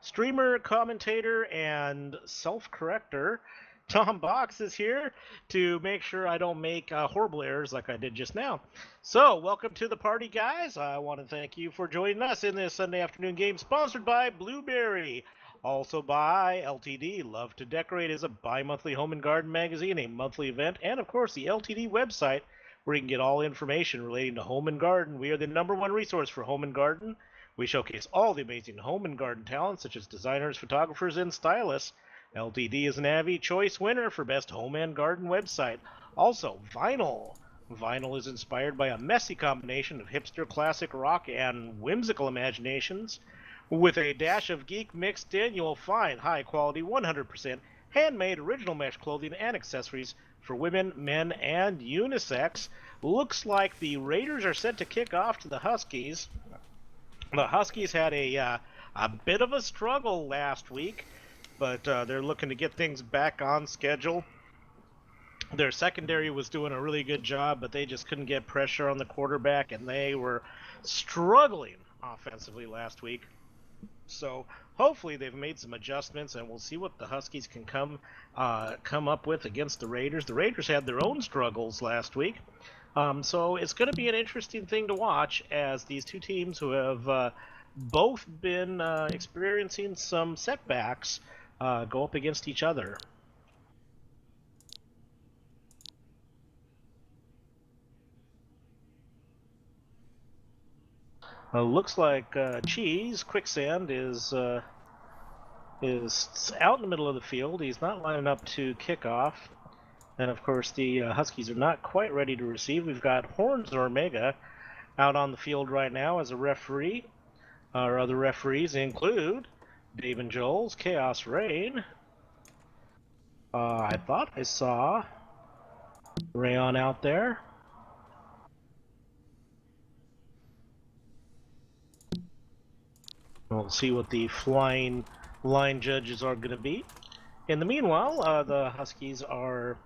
streamer, commentator, and self-corrector. Tom Box is here to make sure I don't make horrible errors like I did just now. So, welcome to the party, guys. I want to thank you for joining us in this Sunday afternoon game sponsored by Blueberry. Also by LTD. Love to Decorate is a bi-monthly home and garden magazine, a monthly event, and of course the LTD website where you can get all information relating to home and garden. We are the #1 resource for home and garden. We showcase all the amazing home and garden talents such as designers, photographers, and stylists. LTD is an Avi Choice winner for Best Home and Garden Website. Also, vinyl. Vinyl is inspired by a messy combination of hipster classic rock and whimsical imaginations. With a dash of geek mixed in, you will find high quality, 100% handmade original mesh clothing and accessories for women, men, and unisex. Looks like the Raiders are set to kick off to the Huskies. The Huskies had a bit of a struggle last week, but they're looking to get things back on schedule. Their secondary was doing a really good job, but they just couldn't get pressure on the quarterback, and they were struggling offensively last week. So hopefully they've made some adjustments, and we'll see what the Huskies can come up with against the Raiders. The Raiders had their own struggles last week. So it's going to be an interesting thing to watch as these two teams who have both been experiencing some setbacks go up against each other. Looks like Cheese Quicksand is out in the middle of the field. He's not lining up to kickoff. And of course, the Huskies are not quite ready to receive. We've got Horns Omega out on the field right now as a referee. Our other referees include Dave and Joel's Chaos Rain. I thought I saw Rayon out there. We'll see what the flying line judges are going to be. In the meanwhile, the Huskies are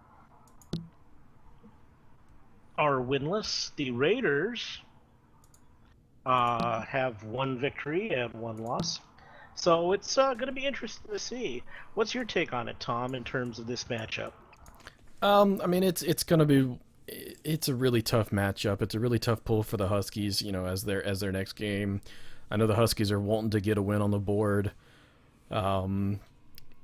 winless. The Raiders have one victory and one loss. So it's going to be interesting to see. What's your take on it, Tom, in terms of this matchup? I mean, it's going to be a really tough matchup. It's a really tough pull for the Huskies, as their next game. I know the Huskies are wanting to get a win on the board. Coming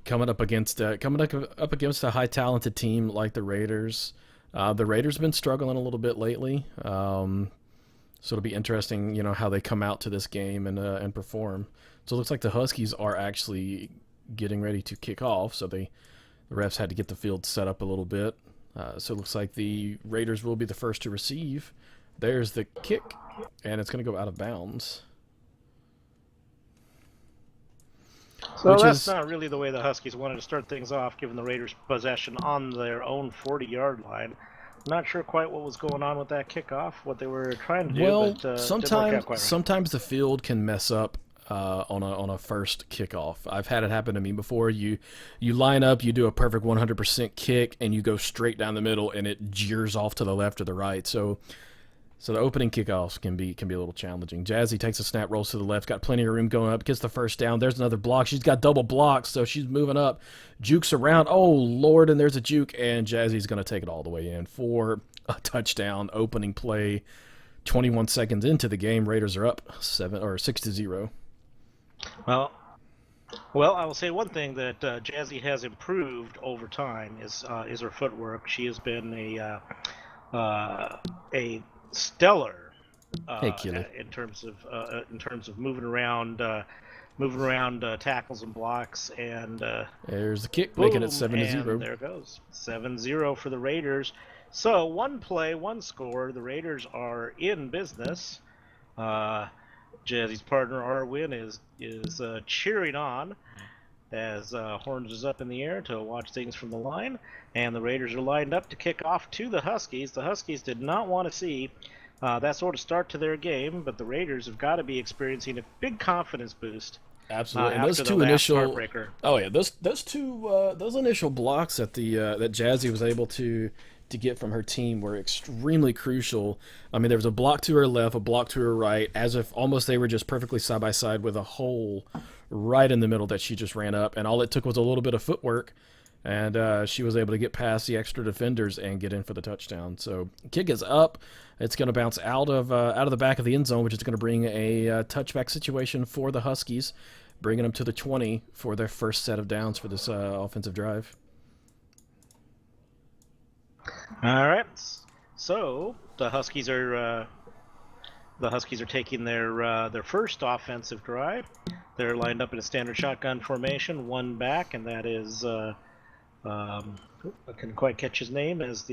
up against a high talented team like the Raiders. The Raiders have been struggling a little bit lately, so it'll be interesting, how they come out to this game and perform. So it looks like the Huskies are actually getting ready to kick off. So the refs had to get the field set up a little bit. So it looks like the Raiders will be the first to receive. There's the kick, and it's going to go out of bounds. So that's not really the way the Huskies wanted to start things off, given the Raiders' possession on their own 40-yard line. I'm not sure quite what was going on with that kickoff, what they were trying to do. Well, but, sometimes the field can mess up on a first kickoff. I've had it happen to me before. You line up, you do a perfect 100% kick, and you go straight down the middle, and it jeers off to the left or the right. So the opening kickoffs can be a little challenging. Jazzy takes a snap, rolls to the left, got plenty of room going up, gets the first down. There's another block. She's got double blocks, so she's moving up. Jukes around. Oh, Lord, and there's a juke, and Jazzy's going to take it all the way in for a touchdown opening play. 21 seconds into the game, Raiders are up 6-0. Well, I will say one thing that Jazzy has improved over time is her footwork. She has been a stellar in terms of moving around tackles and blocks, and there's the kick, making it 7-0. There it goes, 7-0 for the Raiders. So one play, one score. The Raiders are in business. Jazzy's partner Arwin is cheering on as Horns is up in the air to watch things from the line, and the Raiders are lined up to kick off to the Huskies. The Huskies did not want to see that sort of start to their game, but the Raiders have got to be experiencing a big confidence boost. Absolutely, and those two initial blocks that that Jazzy was able to get from her team were extremely crucial. I mean, there was a block to her left, a block to her right, as if almost they were just perfectly side by side with a hole right in the middle that she just ran up, and all it took was a little bit of footwork, and she was able to get past the extra defenders and get in for the touchdown. So kick is up. It's going to bounce out of the back of the end zone, which is going to bring a touchback situation for the Huskies, bringing them to the 20 for their first set of downs for this offensive drive. All right. So the Huskies are taking their first offensive drive. They're lined up in a standard shotgun formation, one back, and that is I couldn't quite catch his name as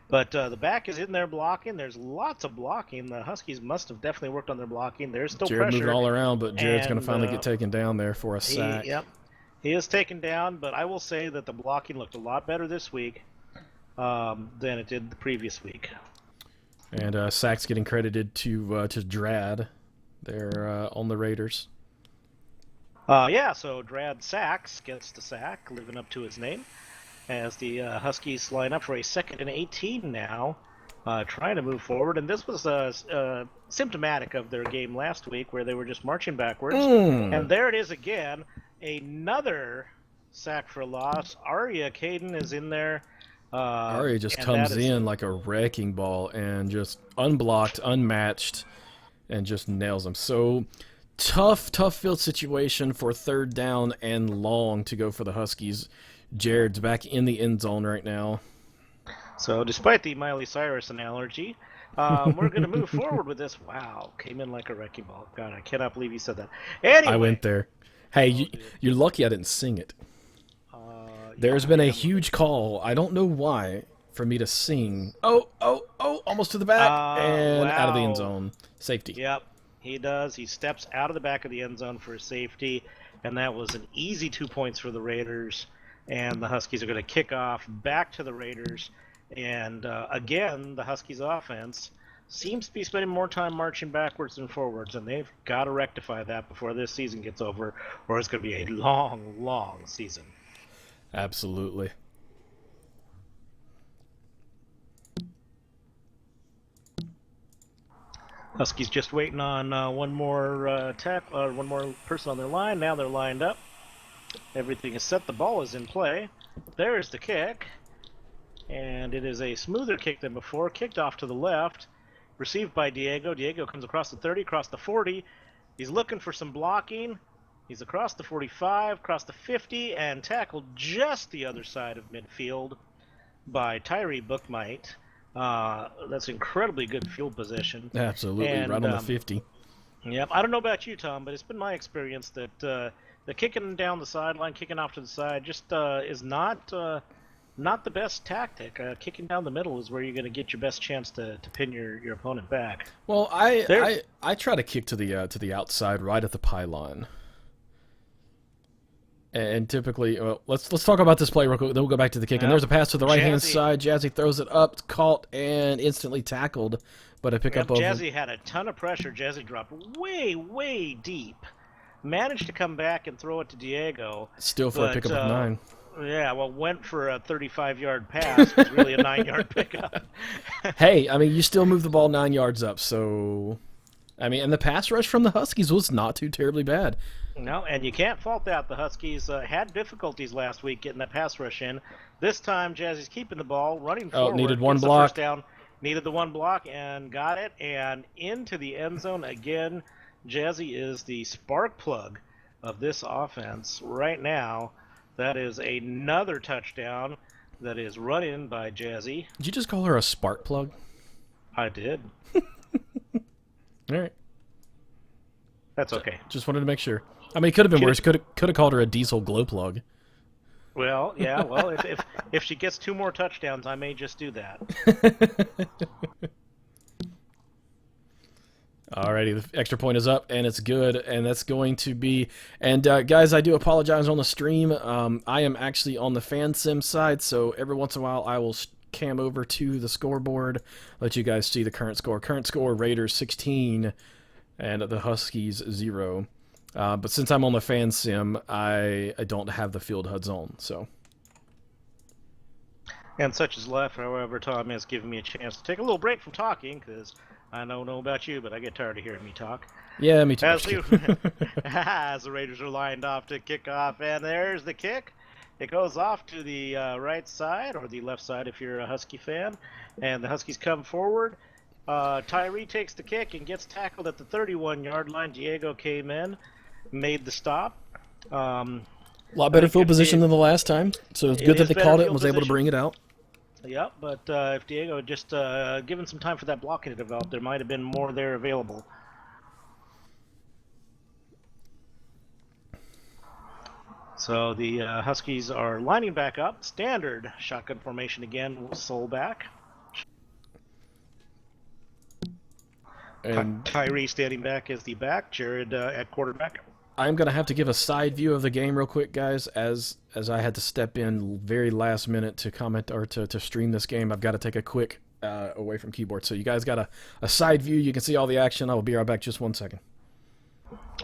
but the back is in there blocking. There's lots of blocking. The Huskies must have definitely worked on their blocking. There's still Jared pressure. moving all around, but Jared's going to finally And, get taken down there for a sack. Yep, he is taken down, but I will say that the blocking looked a lot better this week than it did the previous week. And sacks getting credited to Drad there on the Raiders. Yeah, so Drad Sachs gets the sack, living up to his name, as the Huskies line up for a 2nd and 18 now, trying to move forward. And this was symptomatic of their game last week, where they were just marching backwards. And there it is again, another sack for loss. Aria Caden is in there. Aria just comes in like a wrecking ball and just unblocked, unmatched, and just nails them. So tough field situation for 3rd down and long to go for the Huskies. Jared's back in the end zone right now. So despite the Miley Cyrus analogy, we're going to move forward with this. Wow, came in like a wrecking ball. God, I cannot believe you said that. Anyway. I went there. Hey, you're lucky I didn't sing it. There's been a huge call, I don't know why, for me to sing. Oh, almost to the back, and out of the end zone. Safety. Yep, he does. He steps out of the back of the end zone for a safety, and that was an easy 2 points for the Raiders. And the Huskies are going to kick off back to the Raiders. And again, the Huskies offense seems to be spending more time marching backwards than forwards, and they've got to rectify that before this season gets over, or it's going to be a long, long season. Absolutely. Huskies just waiting on one more person on their line. Now they're lined up. Everything is set. The ball is in play. There's the kick. And it is a smoother kick than before. Kicked off to the left. Received by Diego. Diego comes across the 30, across the 40. He's looking for some blocking. He's across the 45, across the 50, and tackled just the other side of midfield by Tyree Bookmite. That's incredibly good field position. Absolutely, and, right on the 50. Yep. I don't know about you, Tom, but it's been my experience that the kicking down the sideline, kicking off to the side, just is not the best tactic. Kicking down the middle is where you're going to get your best chance to pin your opponent back. Well, I try to kick to the outside right at the pylon. And typically, well, let's talk about this play real quick. Then we'll go back to the kick. And there's a pass to the right-hand side. Jazzy throws it up, caught, and instantly tackled. But a pickup over. Jazzy had a ton of pressure. Jazzy dropped way, way deep. Managed to come back and throw it to Diego. Still for a pickup of 9. Yeah, well, went for a 35-yard pass. It was really a 9-yard pickup. Hey, I mean, you still move the ball 9 yards up. So, I mean, and the pass rush from the Huskies was not too terribly bad. No, and you can't fault that. The Huskies had difficulties last week getting that pass rush in. This time, Jazzy's keeping the ball, running forward. Needed one block. First down, needed the one block, and got it. And into the end zone again. Jazzy is the spark plug of this offense right now. That is another touchdown that is run in by Jazzy. Did you just call her a spark plug? I did. All right. That's okay. Just wanted to make sure. I mean, it could have been worse. Could have called her a diesel glow plug. Well, yeah. Well, if she gets 2 more touchdowns, I may just do that. Alrighty, the extra point is up, and it's good, and that's going to be... And, guys, I do apologize on the stream. I am actually on the fan sim side, so every once in a while I will cam over to the scoreboard, let you guys see the current score. Current score, Raiders 16, and the Huskies 0. But since I'm on the fan sim, I don't have the field HUDs on, so... And such is life, however, Tom has given me a chance to take a little break from talking, because I don't know about you, but I get tired of hearing me talk. Yeah, me too. As the, as the Raiders are lined off to kick off, and there's the kick. It goes off to the right side, or the left side if you're a Husky fan, and the Huskies come forward. Tyree takes the kick and gets tackled at the 31-yard line. Diego came in, made the stop. A lot better field position than the last time, so it's good that they caught it and was able to bring it out. Yep, but if Diego had just given some time for that blocking to develop, there might have been more there available. So the Huskies are lining back up. Standard shotgun formation again, sole back. And Tyree standing back as the back, Jared at quarterback. I'm going to have to give a side view of the game real quick, guys, as I had to step in very last minute to comment or to stream this game. I've got to take a quick away from keyboard. So you guys got a side view. You can see all the action. I will be right back just 1 second.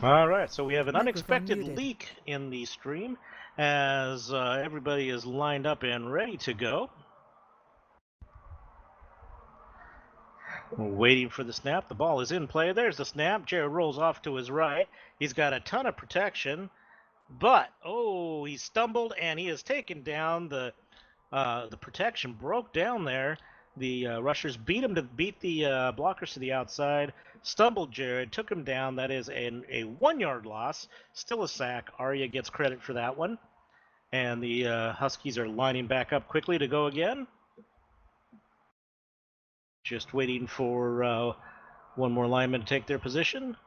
All right, so we have an unexpected leak in the stream as everybody is lined up and ready to go. We're waiting for the snap. The ball is in play. There's the snap. Jared rolls off to his right. He's got a ton of protection, but he stumbled and he is taken down. The protection broke down there. The rushers beat the blockers to the outside. Stumbled Jared, took him down. That is a 1-yard loss. Still a sack. Arya gets credit for that one. And the Huskies are lining back up quickly to go again. Just waiting for one more lineman to take their position.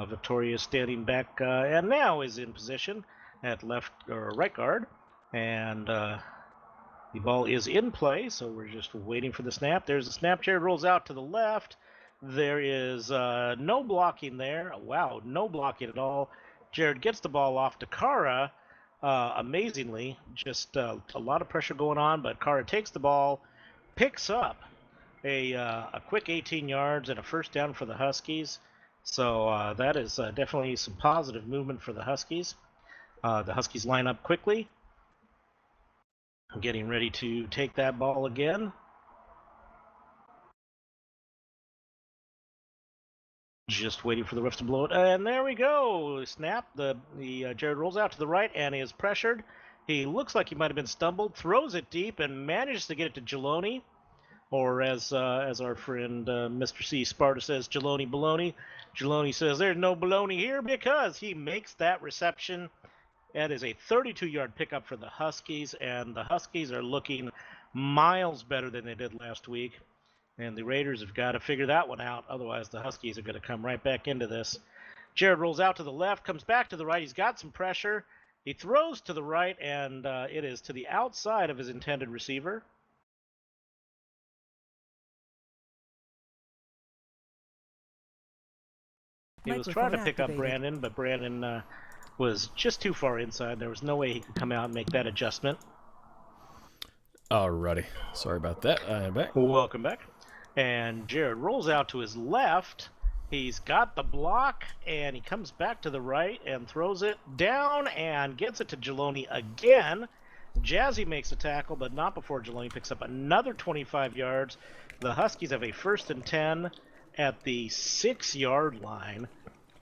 Victoria is standing back and now is in position at left or right guard. And the ball is in play, so we're just waiting for the snap. There's the snap. Jared rolls out to the left. There is no blocking there. Wow, no blocking at all. Jared gets the ball off to Kara. Amazingly, just a lot of pressure going on, but Kara takes the ball, picks up a quick 18 yards and a first down for the Huskies. So that is definitely some positive movement for the Huskies. The Huskies line up quickly, getting ready to take that ball again. Just waiting for the refs to blow it, and there we go. Snap. The Jared rolls out to the right and is pressured. He looks like he might have been stumbled, throws it deep, and manages to get it to Geloni, or as our friend Mr. C. Sparta says, Geloni baloney. Geloni says there's no baloney here because he makes that reception. That is a 32-yard pickup for the Huskies, and the Huskies are looking miles better than they did last week. And the Raiders have got to figure that one out. Otherwise, the Huskies are going to come right back into this. Jared rolls out to the left, comes back to the right. He's got some pressure. He throws to the right, and it is to the outside of his intended receiver. He was trying to pick up Brandon, but Brandon was just too far inside. There was no way he could come out and make that adjustment. Alrighty. Sorry about that. I'm back. Welcome back. And Jared rolls out to his left. He's got the block, and he comes back to the right and throws it down and gets it to Geloni again. Jazzy makes a tackle, but not before Geloni picks up another 25 yards. The Huskies have a 1st and 10 at the 6-yard line.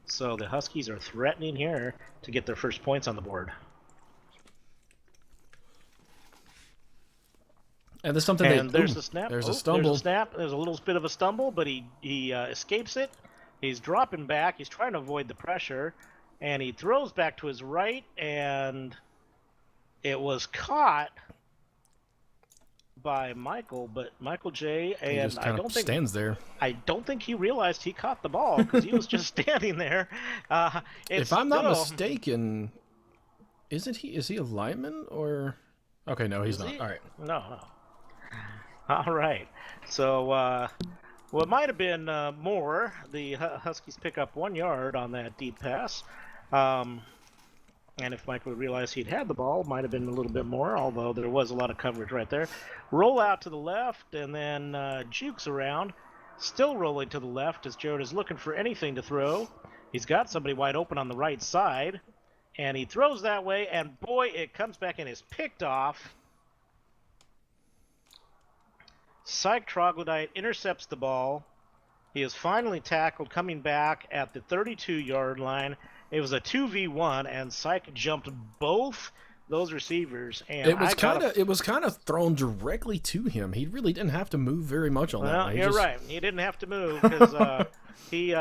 So the Huskies are threatening here to get their first points on the board. And there's something. And there's the snap. There's a stumble. There's a snap. There's a little bit of a stumble, but he escapes it. He's dropping back. He's trying to avoid the pressure, and he throws back to his right, and it was caught by Michael, but Michael J. And he just kind of stands there. I don't think he realized he caught the ball because he was just standing there. If I'm not mistaken, isn't he? Is he a lineman or? Okay, no, he's not. All right. No. All right. So what might have been more, the Huskies pick up 1 yard on that deep pass. And if Michael realized he'd had the ball, might have been a little bit more, although there was a lot of coverage right there. Roll out to the left, and then jukes around. Still rolling to the left as Jared is looking for anything to throw. He's got somebody wide open on the right side, and he throws that way, and boy, it comes back and is picked off. Psych Troglodyte intercepts the ball. He is finally tackled coming back at the 32-yard line. It was a 2v1, and Psych jumped both those receivers. And It was kind of thrown directly to him. He really didn't have to move very much on that Well, one. you're right. He didn't have to move because he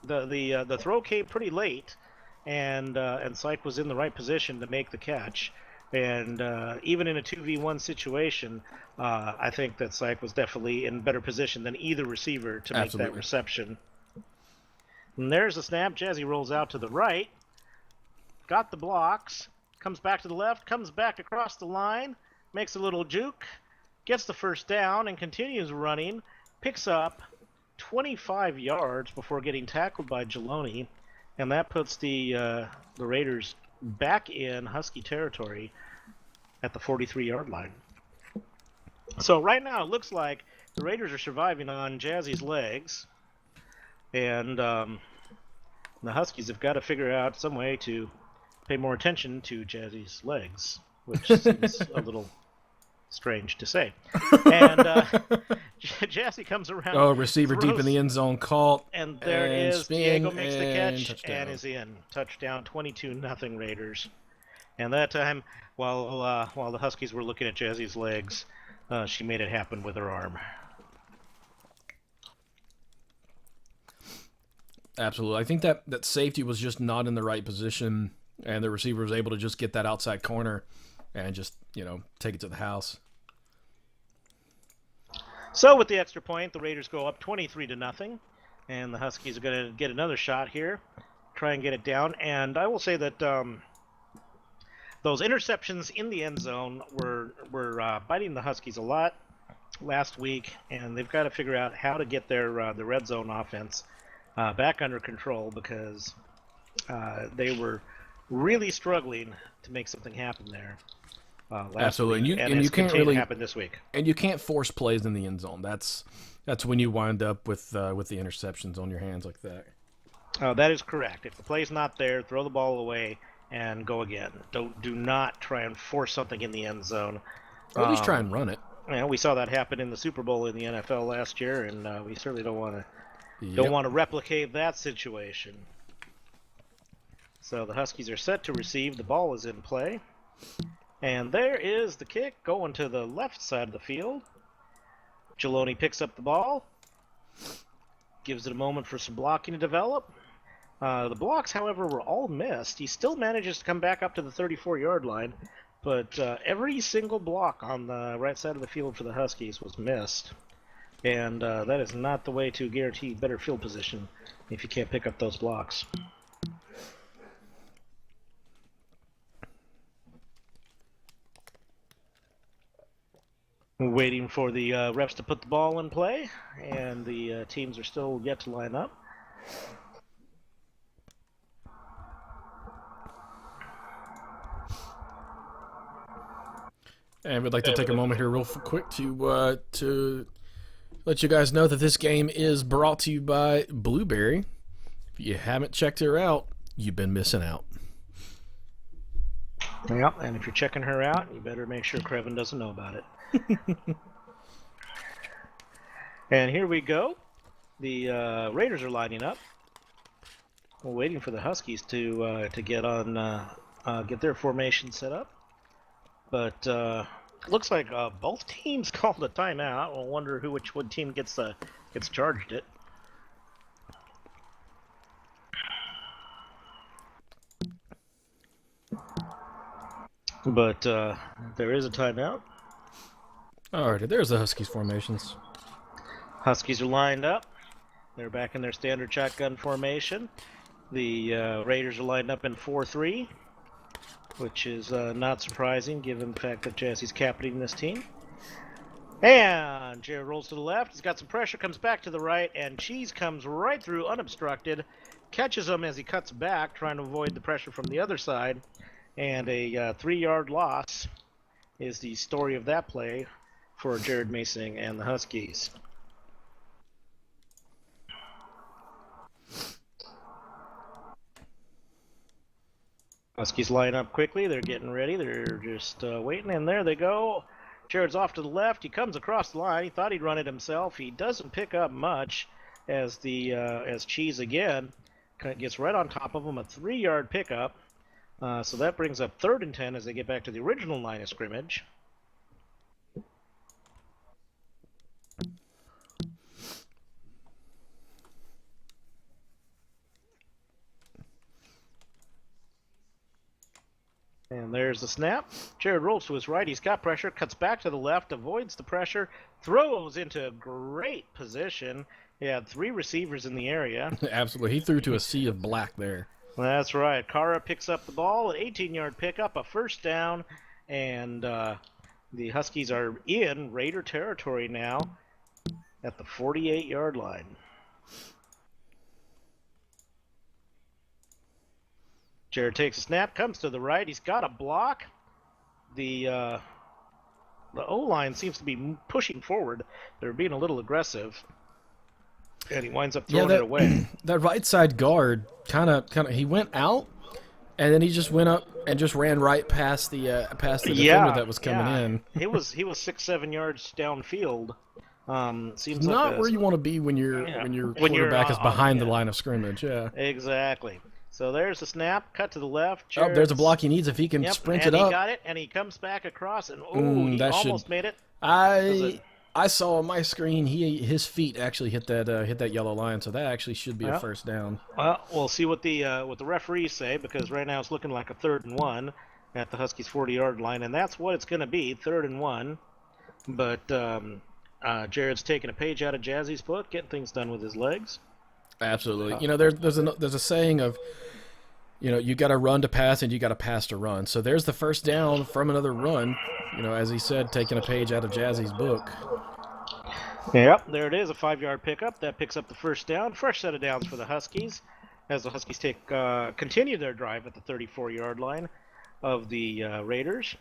the throw came pretty late, and Psych was in the right position to make the catch. And even in a 2v1 situation, I think that Psych was definitely in better position than either receiver to make that reception. And there's the snap. Jazzy rolls out to the right. Got the blocks. Comes back to the left. Comes back across the line. Makes a little juke. Gets the first down and continues running. Picks up 25 yards before getting tackled by Geloni. And that puts the Raiders back in Husky territory at the 43-yard line. So right now it looks like the Raiders are surviving on Jazzy's legs. And the Huskies have got to figure out some way to pay more attention to Jazzy's legs, which seems a little strange to say. And Jazzy comes around. Oh, receiver deep in the end zone, caught. And there it is. Diego makes the catch and is in. Touchdown, 22-0 Raiders. And that time, while the Huskies were looking at Jazzy's legs, she made it happen with her arm. Absolutely. I think that safety was just not in the right position, and the receiver was able to just get that outside corner and just, take it to the house. So with the extra point, the Raiders go up 23-0, and the Huskies are going to get another shot here, try and get it down. And I will say that those interceptions in the end zone were biting the Huskies a lot last week, and they've got to figure out how to get their the red zone offense back under control, because they were really struggling to make something happen there. Absolutely, week, and you can't really happen this week. And you can't force plays in the end zone. That's when you wind up with the interceptions on your hands like that. That is correct. If the play's not there, throw the ball away and go again. Do not try and force something in the end zone. Or at least try and run it. We saw that happen in the Super Bowl in the NFL last year, and we certainly don't want to replicate that situation. So the Huskies are set to receive. The ball is in play. And there is the kick going to the left side of the field. Geloni picks up the ball. Gives it a moment for some blocking to develop. The blocks, however, were all missed. He still manages to come back up to the 34-yard line. But every single block on the right side of the field for the Huskies was missed. And that is not the way to guarantee better field position if you can't pick up those blocks. We're waiting for the refs to put the ball in play, and the teams are still yet to line up. And we'd like to take a moment here real quick to let you guys know that this game is brought to you by Blueberry. If you haven't checked her out, you've been missing out. Yeah, and if you're checking her out, you better make sure Krevin doesn't know about it. And here we go. The Raiders are lining up. We're waiting for the Huskies to get on, get their formation set up. But looks like both teams called a timeout. We'll wonder which one team gets charged it. But there is a timeout. Alrighty, there's the Huskies formations. Huskies are lined up. They're back in their standard shotgun formation. The Raiders are lined up in 4-3, which is not surprising given the fact that Jazzy's captaining this team. And Jared rolls to the left. He's got some pressure, comes back to the right, and Cheese comes right through unobstructed, catches him as he cuts back, trying to avoid the pressure from the other side. And a 3-yard loss is the story of that play for Jared Masing and the Huskies. Huskies line up quickly. They're getting ready. They're just waiting. And there they go. Jared's off to the left. He comes across the line. He thought he'd run it himself. He doesn't pick up much as Cheese again gets right on top of him. A 3-yard pickup. So that brings up 3rd and 10 as they get back to the original line of scrimmage. And there's the snap. Jared rolls to his right. He's got pressure, cuts back to the left, avoids the pressure, throws into a great position. He had 3 receivers in the area. Absolutely. He threw to a sea of black there. That's right. Kara picks up the ball, an 18-yard pickup, a 1st down, and the Huskies are in Raider territory now at the 48-yard line. Jared takes a snap, comes to the right. He's got a block. The O-line seems to be pushing forward. They're being a little aggressive. And he winds up throwing it away. That right side guard kind of he went out, and then he just went up and just ran right past the defender that was coming in. he was 6-7 yards downfield. Seems not like where you want to be when your quarterback is behind the line of scrimmage. Yeah, exactly. So there's the snap, cut to the left. Jared's, there's a block he needs if he can sprint it up. And he got it, and he comes back across, and he almost made it. I saw on my screen his feet actually hit that yellow line, so that actually should be a 1st down. Well, we'll see what the referees say, because right now it's looking like a 3rd and 1 at the Huskies 40-yard line, and that's what it's going to be, 3rd and 1. But Jared's taking a page out of Jazzy's book, getting things done with his legs. Absolutely. There's a saying of, you got to run to pass and you got to pass to run. So there's the 1st down from another run. As he said, taking a page out of Jazzy's book. Yep, there it is, a 5-yard pickup. That picks up the 1st down. Fresh set of downs for the Huskies as the Huskies continue their drive at the 34-yard line of the Raiders.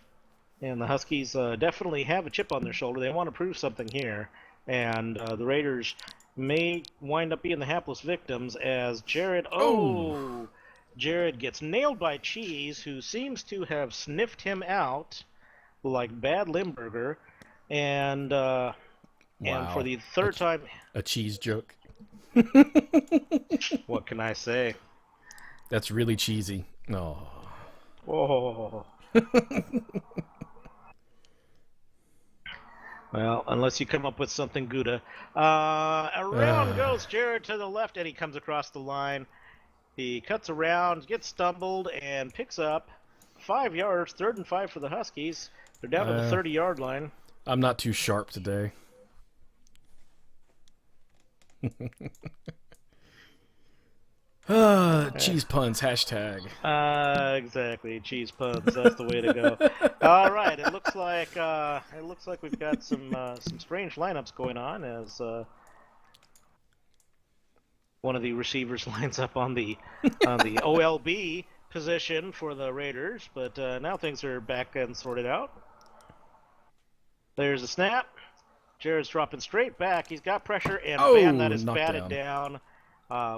And the Huskies definitely have a chip on their shoulder. They want to prove something here. And the Raiders may wind up being the hapless victims as Jared gets nailed by Cheese, who seems to have sniffed him out like bad Limburger, and for the 3rd time, a cheese joke. What can I say? That's really cheesy. No. Oh. Well, unless you come up with something Gouda. Around goes Jared to the left, and he comes across the line. He cuts around, gets stumbled, and picks up 5 yards, 3rd and 5 for the Huskies. They're down to the 30-yard line. I'm not too sharp today. Cheese puns, hashtag. Exactly, cheese puns. That's the way to go. All right, it looks like we've got some strange lineups going on as one of the receivers lines up on the OLB position for the Raiders, but now things are back and sorted out. There's a snap. Jared's dropping straight back. He's got pressure, and man, that is batted down.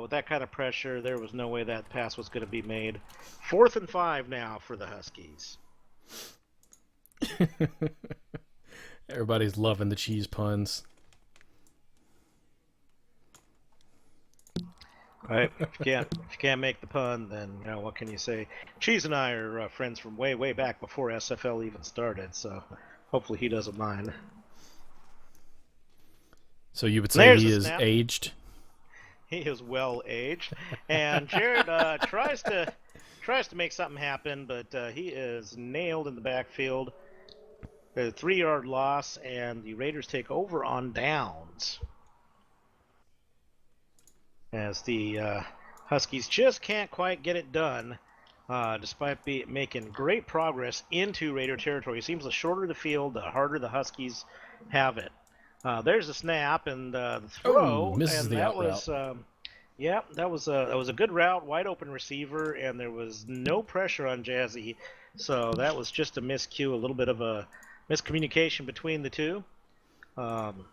With that kind of pressure, there was no way that pass was going to be made. 4th and 5 now for the Huskies. Everybody's loving the cheese puns. Right. If you can't make the pun, then what can you say? Cheese and I are friends from way back before SFL even started, so hopefully he doesn't mind. So you would say he is aged? He is well aged, and Jared tries to make something happen, but he is nailed in the backfield. A 3-yard loss, and the Raiders take over on downs. As the Huskies just can't quite get it done, despite making great progress into Raider territory. It seems the shorter the field, the harder the Huskies have it. There's the snap and the throw, misses and the that out was that was a good route, wide open receiver, and there was no pressure on Jazzy, so that was just a miscue, a little bit of a miscommunication between the two.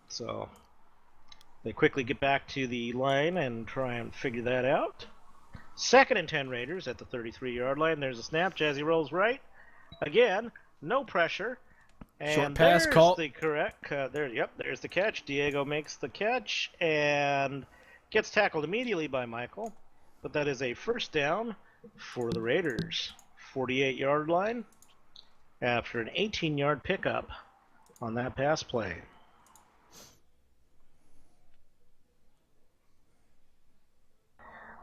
So they quickly get back to the line and try and figure that out. 2nd and 10 Raiders at the 33-yard line. There's a snap. Jazzy rolls right. Again, no pressure. Short And pass there's caught. the correct. There's the catch. Diego makes the catch and gets tackled immediately by Michael. But that is a first down for the Raiders. 48-yard line after an 18-yard pickup on that pass play.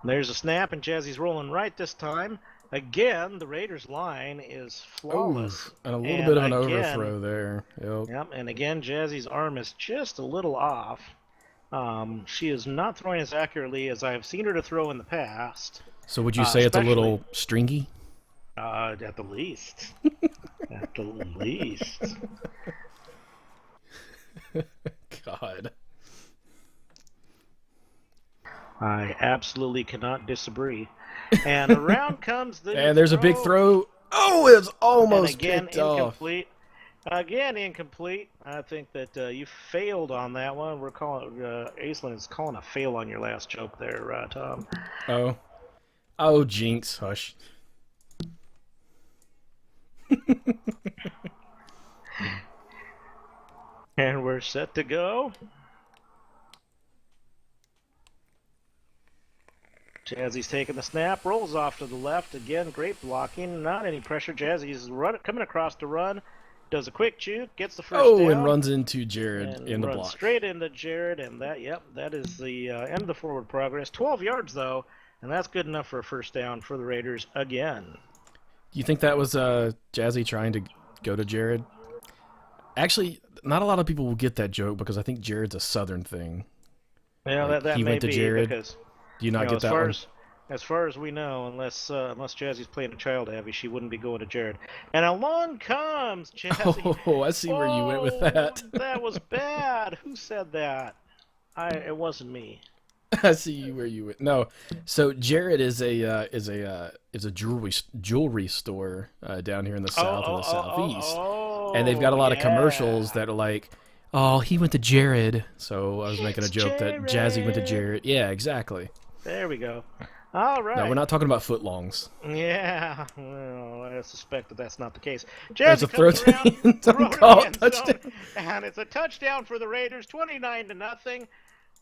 There's a snap, and Jazzy's rolling right this time. Again, the Raiders' line is Oh, flawless. and a little And bit of an again, overthrow there. Yep. yep, and again, Jazzy's arm is just a little off. She is not throwing as accurately as I've seen her to throw in the past. So would you say it's a Especially, little stringy? at the least. At the least. God. I absolutely cannot disagree. And around comes the And there's a big throw. Oh, it's almost and again, picked off. incomplete. Again, incomplete. I think that you failed on that one. We're calling Aislinn is calling a fail on your last joke there, Tom. Oh. Oh, jinx. Hush. And we're set to go. Jazzy's taking the snap, rolls off to the left. Again, great blocking. Not any pressure. Jazzy's coming across to run. Does a quick juke, gets the first down. And runs into Jared and in the runs block. Straight into Jared, and that is the end of the forward progress. 12 yards, though, and that's good enough for a first down for the Raiders again. Do you think that was Jazzy trying to go to Jared? Actually, not a lot of people will get that joke because I think Jared's a Southern thing. Yeah, Like, that he may went to be Jared. because Do you not get that one? as far as we know, unless Jazzy's playing a child heavy, she wouldn't be going to Jared. And along comes Jazzy. Oh, I see where you went with that. That was bad. Who said that? It wasn't me. I see where you went. No, so Jared is a jewelry store down here in the south and the southeast, and they've got a lot of commercials that are like, "Oh, he went to Jared." So I was making a joke that Jazzy went to Jared. Yeah, exactly. There we go. All right. No, we're not talking about footlongs. Yeah, well, I suspect that that's not the case. There's a Jazzy throw comes to around, the end zone, throw to call the it end zone, touchdown. and it's a touchdown for the Raiders, 29-0.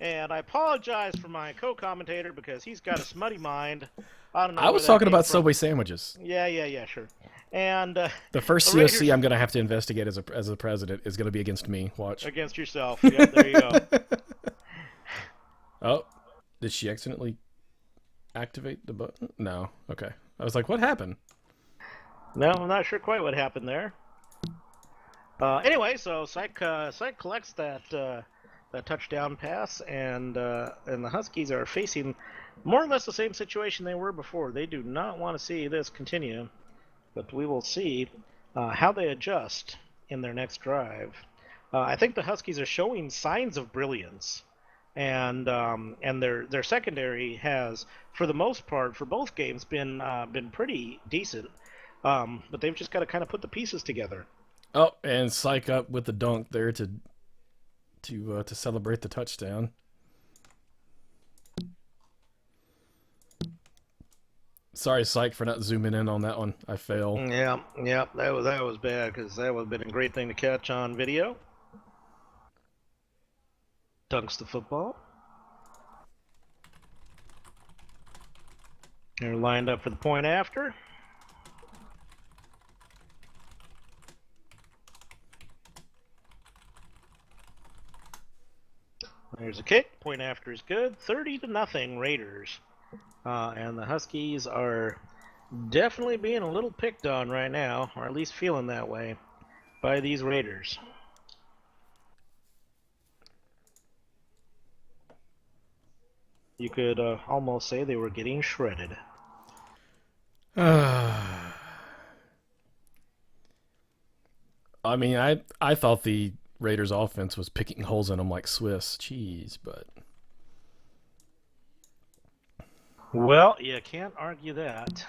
And I apologize for my co-commentator because he's got a smutty mind. I don't know. I was talking about Subway sandwiches. Yeah, sure. And the first the COC Raiders, I'm going to have to investigate as a president is going to be against me. Watch. against yourself. Yep, there you go. Oh, did she accidentally activate the button? No. Okay. I was like, what happened? No, I'm not sure quite what happened there. Anyway, so Syke collects that touchdown pass, and the Huskies are facing more or less the same situation they were before. They do not want to see this continue, but we will see how they adjust in their next drive. I think the Huskies are showing signs of brilliance, and their secondary has, for the most part, for both games, been pretty decent. But they've just got to kind of put the pieces together. Oh, and Syke up with the dunk there to celebrate the touchdown. Sorry, Syke, for not zooming in on that one. I failed. Yeah, that was bad because that would have been a great thing to catch on video. Dunks the football. They're lined up for the point after. There's a kick. Point after is good. 30-0 Raiders. And the Huskies are definitely being a little picked on right now, or at least feeling that way, by these Raiders. You could almost say they were getting shredded. I mean, I thought the Raiders' offense was picking holes in them like Swiss cheese, but... Well, you can't argue that.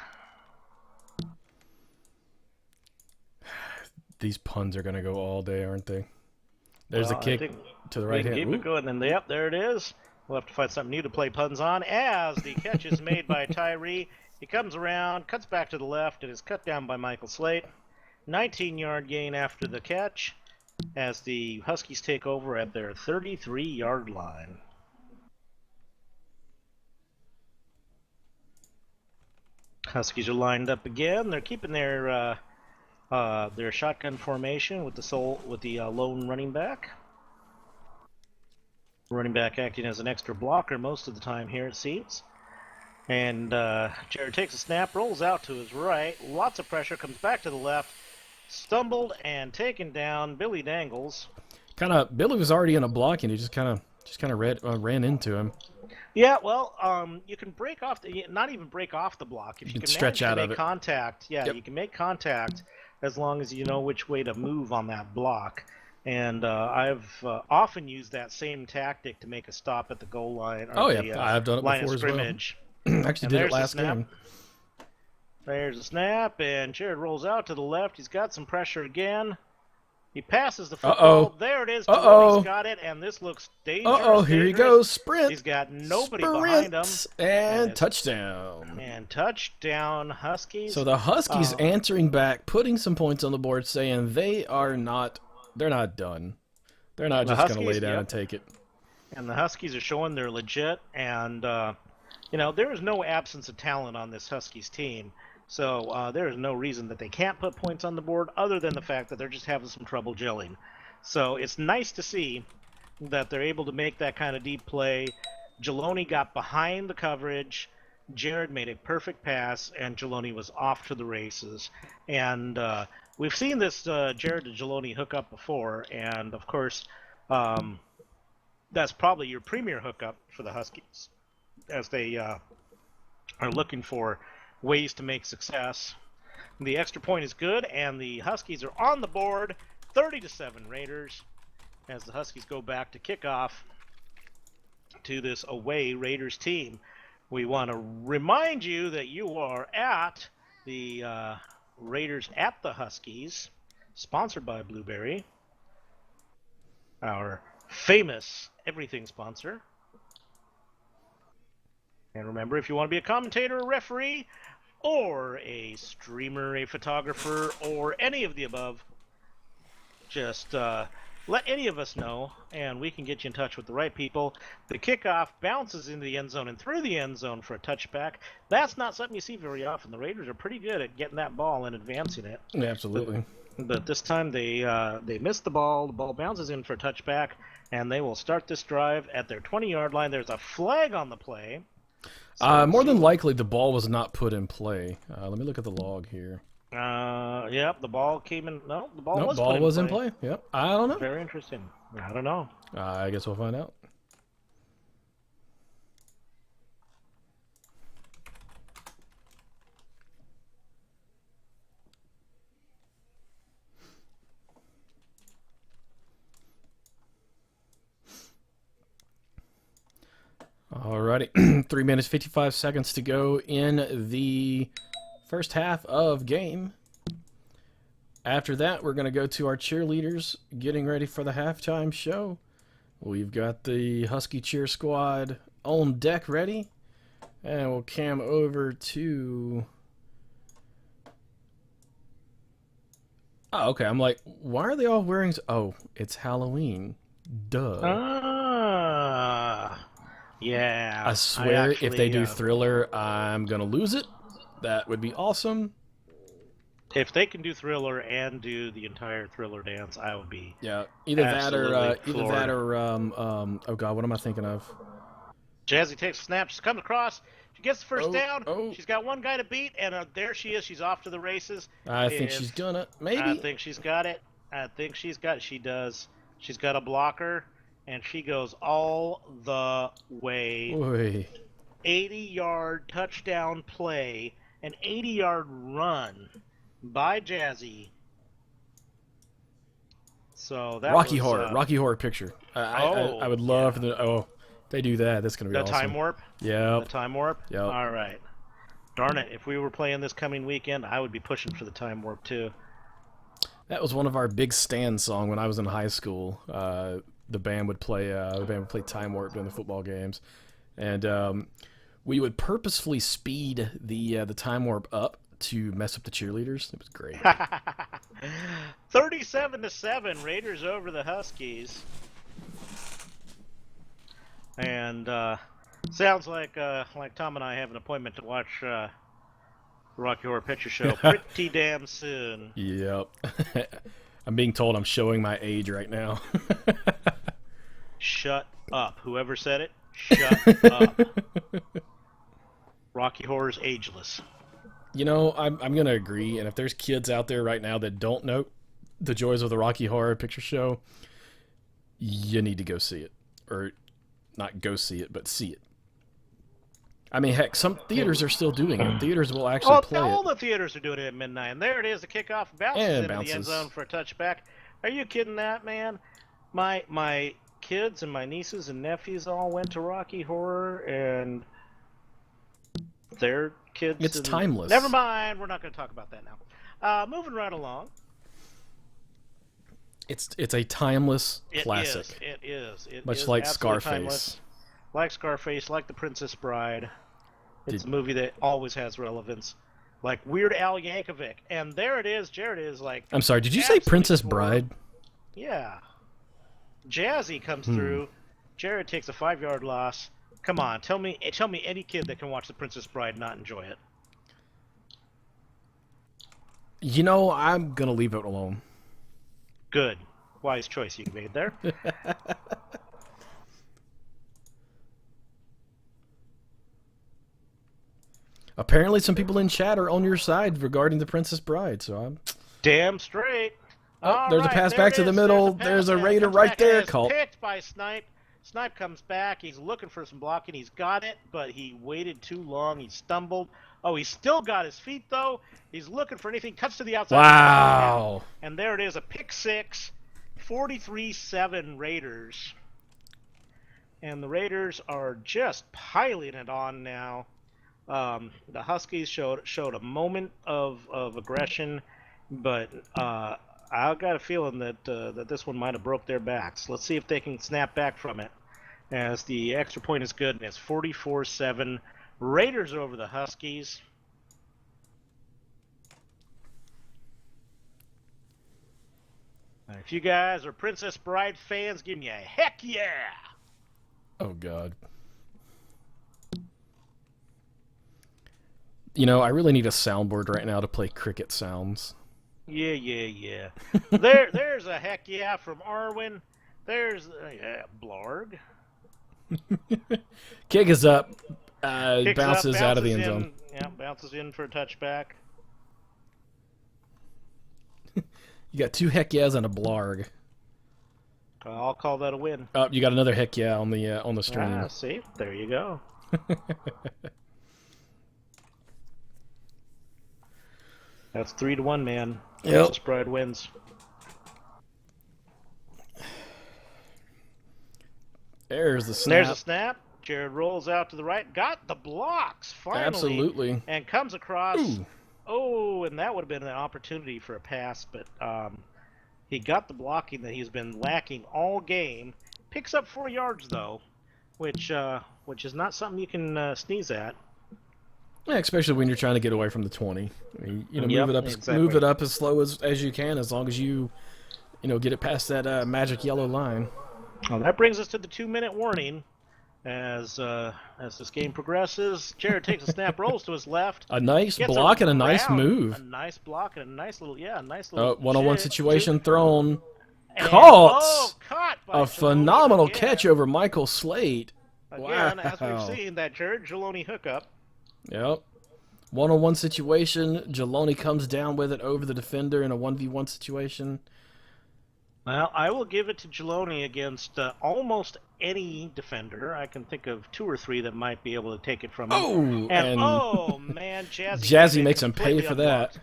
These puns are going to go all day, aren't they? There's a kick to the right hand. Keep it going, and yep, there it is. We'll have to find something new to play puns on as the catch is made by Tyree. He comes around, cuts back to the left, and is cut down by Michael Slate. 19-yard gain after the catch as the Huskies take over at their 33-yard line. Huskies are lined up again. They're keeping their shotgun formation with the lone running back. Running back acting as an extra blocker most of the time here, it seems. And Jared takes a snap, rolls out to his right. Lots of pressure, comes back to the left. Stumbled and taken down. Billy Dangles. Billy was already in a block, and he just kind of ran into him. Yeah, well, you can break off not even break off the block if you can stretch manage out to of make it. contact. Yeah, Yep. you can make contact as long as you know which way to move on that block. And I've often used that same tactic to make a stop at the goal line. Or I've done it line before of scrimmage. As well. Actually, did it last game. There's a snap, and Jared rolls out to the left. He's got some pressure again. He passes the football. There it is. He's got it, and this looks dangerous. Here he goes. Sprint. He's got nobody behind him. And touchdown. And touchdown, Huskies. So the Huskies answering back, putting some points on the board, saying they're not done. They're not just going to lay down and take it. And the Huskies are showing they're legit, and there is no absence of talent on this Huskies team. So there is no reason that they can't put points on the board other than the fact that they're just having some trouble gelling. So it's nice to see that they're able to make that kind of deep play. Geloni got behind the coverage. Jared made a perfect pass, and Geloni was off to the races. And we've seen this Jared to Geloni hookup before, and of course that's probably your premier hookup for the Huskies as they are looking for ways to make success. The extra point is good, and the Huskies are on the board, 30-7 Raiders, as the Huskies go back to kickoff to this away Raiders team. We want to remind you that you are at the Raiders at the Huskies, sponsored by Blueberry, our famous everything sponsor. And remember, if you want to be a commentator, a referee, or a streamer, a photographer, or any of the above, just let any of us know, and we can get you in touch with the right people. The kickoff bounces into the end zone and through the end zone for a touchback. That's not something you see very often. The Raiders are pretty good at getting that ball and advancing it. Yeah, absolutely. But this time they missed the ball. The ball bounces in for a touchback, and they will start this drive at their 20-yard line. There's a flag on the play. More than likely, the ball was not put in play. Let me look at the log here. Yep, the ball came in. No, the ball was in play. Yep, I don't know. Very interesting. I don't know. I guess we'll find out. Alrighty, 3 minutes 55 seconds to go in the first half of game. After that, we're going to go to our cheerleaders getting ready for the halftime show. We've got the Husky cheer squad on deck ready, and we'll cam over to... Oh, okay. I'm like, why are they all wearing... Oh, it's Halloween. Duh. Yeah. I swear, if they do Thriller, I'm going to lose it. That would be awesome. If they can do Thriller and do the entire Thriller dance, I would be either that or oh god, what am I thinking of? Jazzy takes a snap, she comes across, she gets the first down, she's got one guy to beat, and there she is, she's off to the races. I think she's gonna, maybe. I think she's got it. She does. She's got a blocker, and she goes all the way. Oy. 80-yard touchdown play, an 80-yard run by Jazzy. So that Rocky Horror picture. I would love they do that. That's gonna be awesome. The time warp. Yeah. The time warp. Yep. All right. Darn it! If we were playing this coming weekend, I would be pushing for the time warp too. That was one of our big stand song when I was in high school. The band would play time warp during the football games, and we would purposefully speed the time warp up to mess up the cheerleaders. It was great. 37-7, Raiders over the Huskies. And sounds like Tom and I have an appointment to watch Rocky Horror Picture Show pretty damn soon. Yep. I'm being told I'm showing my age right now. Shut up. Whoever said it, shut up. Rocky Horror's ageless. You know, I'm going to agree. And if there's kids out there right now that don't know the joys of the Rocky Horror Picture Show, you need to go see it. Or not go see it, but see it. I mean, heck, some theaters are still doing it. Theaters will actually play all it. the theaters are doing it at midnight. And there it is, the kickoff bounces into the end zone for a touchback. Are you kidding that, man? My kids and my nieces and nephews all went to Rocky Horror, and their kids... It's timeless. Never mind, we're not going to talk about that now. Moving right along. It's a timeless classic. It is. Much like Scarface. Timeless. Like Scarface, like The Princess Bride. It's a movie that always has relevance. Like Weird Al Yankovic. And there it is. Jared is like... I'm sorry, did you say Princess Bride? Yeah. Jazzy comes through. Jared takes a 5-yard loss. Come on, tell me any kid that can watch The Princess Bride and not enjoy it. You know, I'm going to leave it alone. Good. Wise choice you made there. Apparently some people in chat are on your side regarding The Princess Bride, so I'm... Damn straight. Oh, there's a pass back to the middle. There's a Raider right there. Call. Picked by Snipe. Snipe comes back. He's looking for some blocking. He's got it, but he waited too long. He stumbled. Oh, he's still got his feet, though. He's looking for anything. Cuts to the outside. Wow. And there it is, a pick six. 43-7 Raiders. And the Raiders are just piling it on now. The Huskies showed a moment of aggression, but I've got a feeling that this one might have broke their backs. Let's see if they can snap back from it, as the extra point is good, and it's 44-7. Raiders over the Huskies. If you guys are Princess Bride fans, give me a heck yeah! Oh, God. You know, I really need a soundboard right now to play cricket sounds. Yeah. There's a heck yeah from Arwen. There's Blarg. Kick is up. Bounces out of the end zone. Yeah, bounces in for a touchback. You got 2 heck yeahs and a blarg. I'll call that a win. Oh, you got another heck yeah on the stream. Ah, see? There you go. That's 3-1, man. Yep. Princess Bride wins. There's the snap. There's a snap. Jared rolls out to the right. Got the blocks, finally. Absolutely. And comes across. Ooh. Oh, and that would have been an opportunity for a pass, but he got the blocking that he's been lacking all game. Picks up 4 yards, though, which is not something you can sneeze at. Yeah, especially when you're trying to get away from the 20. I mean, move it up, exactly. Move it up as slow as you can, as long as you get it past that magic yellow line. Well, that brings us to the 2-minute warning. As this game progresses, Jared takes a snap, rolls to his left. A nice block and a nice move. A nice block and a nice little one-on-one situation thrown. And, Caught by a phenomenal catch over Michael Slate. Again, wow. as we've seen, that Jared Geloni hookup. Yep. One-on-one situation. Geloni comes down with it over the defender in a 1v1 situation. Well, I will give it to Geloni against almost any defender. I can think of 2 or 3 that might be able to take it from him. Oh, and oh man, Jazzy makes him pay for that.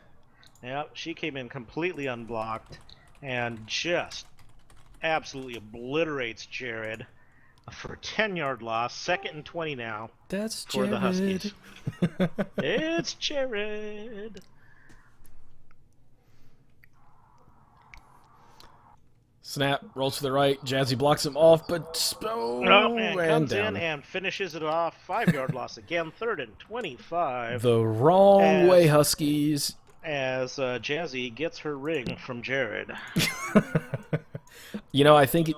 Yep, she came in completely unblocked and just absolutely obliterates Jared for a 10-yard loss. 2nd and 20 now. That's for Jared. The Huskies. It's Jared. Snap, rolls to the right. Jazzy blocks him off, but and comes down. in and finishes it off. 5-yard loss again. 3rd and 25. The wrong way, Huskies. as Jazzy gets her ring from Jared. You know, I think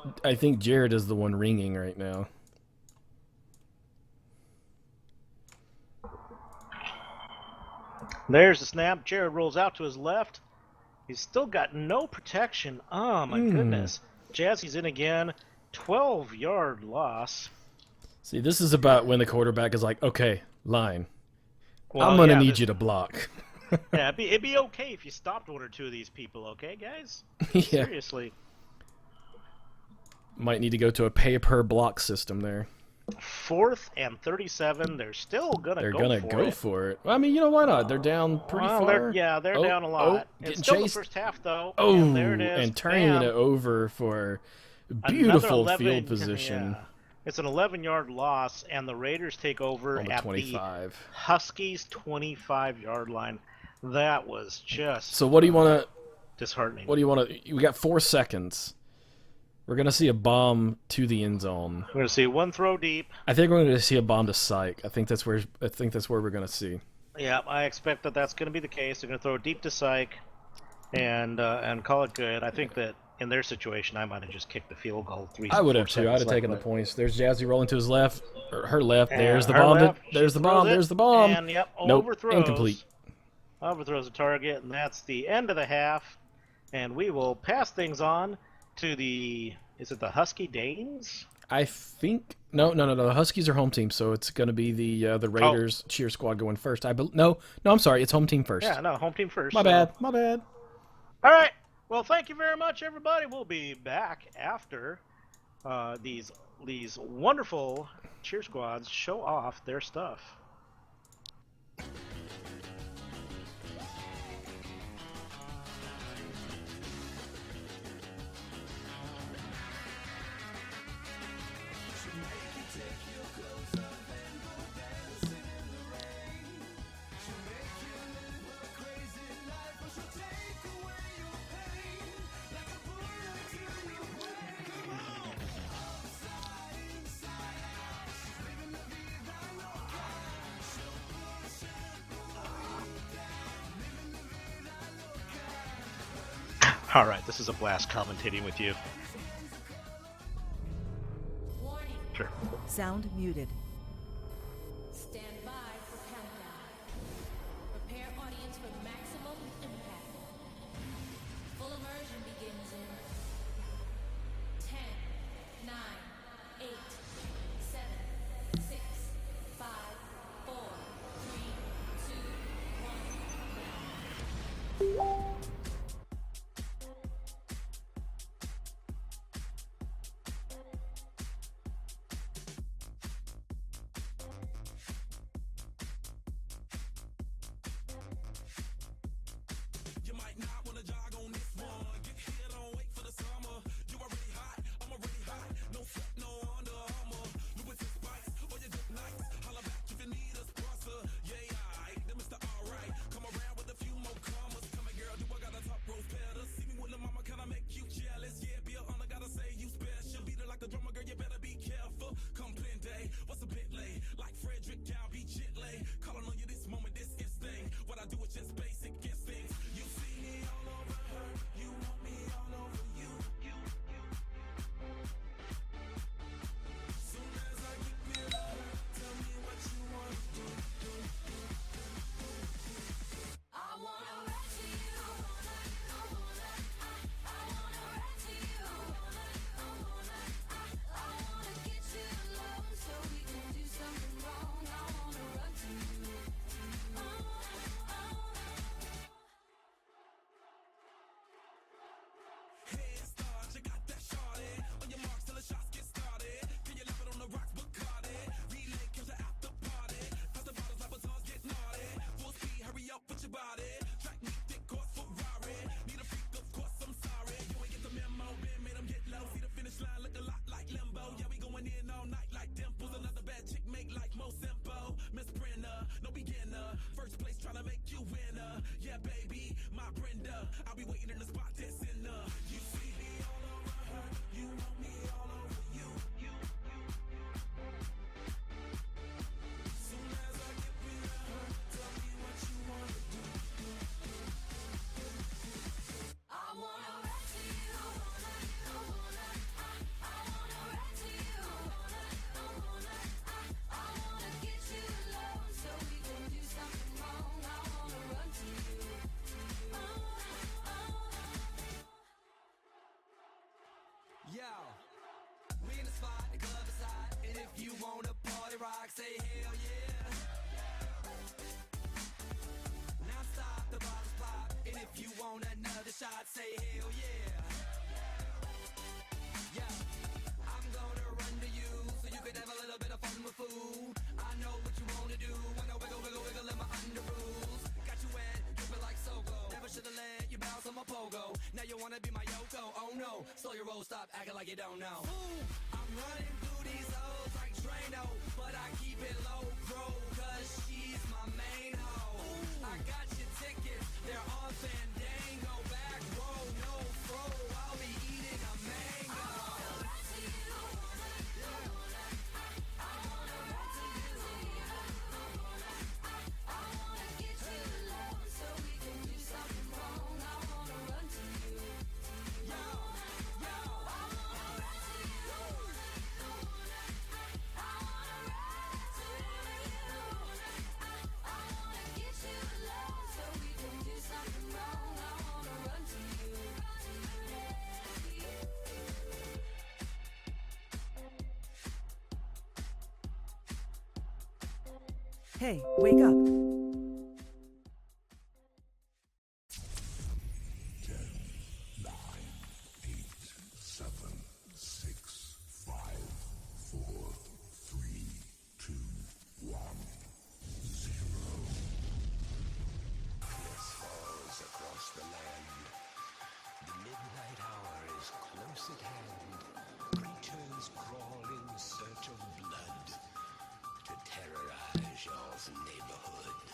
Jared is the one ringing right now. There's the snap. Jared rolls out to his left. He's still got no protection. Oh, my goodness. Jazzy's in again. 12-yard loss. See, this is about when the quarterback is like, okay, line. Well, I'm going to yeah, need you to block. Yeah, it'd be okay if you stopped one or two of these people, okay, guys? Yeah. Seriously. Might need to go to a pay-per-block system there. 4th and 37. They're still going to go for it. Well, I mean, you know, why not? They're down pretty far. They're down a lot. It's still chased. the first half, though. Oh, and there it is. And turning Bam. it over for beautiful field position. Yeah. It's an 11-yard loss, and the Raiders take over On the at 25. the Huskies' 25-yard line. That was just So what do you want to... disheartening. What do you want to... We got 4 seconds. We're going to see a bomb to the end zone. We're going to see one throw deep. I think we're going to see a bomb to Syke. I think that's where we're going to see. Yeah, I expect that that's going to be the case. They're going to throw it deep to Syke and call it good. I think that in their situation, I might have just kicked the field goal. I would have too. I'd have taken the points. There's Jazzy rolling to his left, or her left. There's the bomb. There's the bomb. There's the bomb. And yep, nope, overthrows. Incomplete. Overthrows the target, and that's the end of the half. And we will pass things on to the... Is it the Husky Danes? I think no. The Huskies are home team, so it's going to be the Raiders cheer squad going first. No, I'm sorry, it's home team first. Yeah, no, home team first. My bad. All right. Well, thank you very much, everybody. We'll be back after these wonderful cheer squads show off their stuff. All right, this is a blast commentating with you. Warning. Sure. Sound muted. Stand by for countdown. Prepare audience for maximum impact. Full immersion begins in 10, 9, 8, 7, 6, 5, 4, 3, 2, 1. shot, say hell yeah. Yeah, I'm gonna run to you so you can have a little bit of fun with fool. I know what you wanna do, wanna wiggle, wiggle, wiggle in my under rules. Got you wet, dripping like Sogo. Never should've let you bounce on my pogo. Now you wanna be my Yoko, oh no. Slow your roll, stop acting like you don't know. Ooh, I'm running through these hoes like Drano, but I keep it low pro, cause she's my main hoe. I got your tickets, they're on Fandango. Back row, no fro, I'll be eating a mango. Hey, wake up. 10, 9, 8, 7, 6, 5, 4, 3, 2, 1, 0. Darkness falls across the land. The midnight hour is close at hand. Creatures crawl in search of blood to terrorize y'all's neighborhood.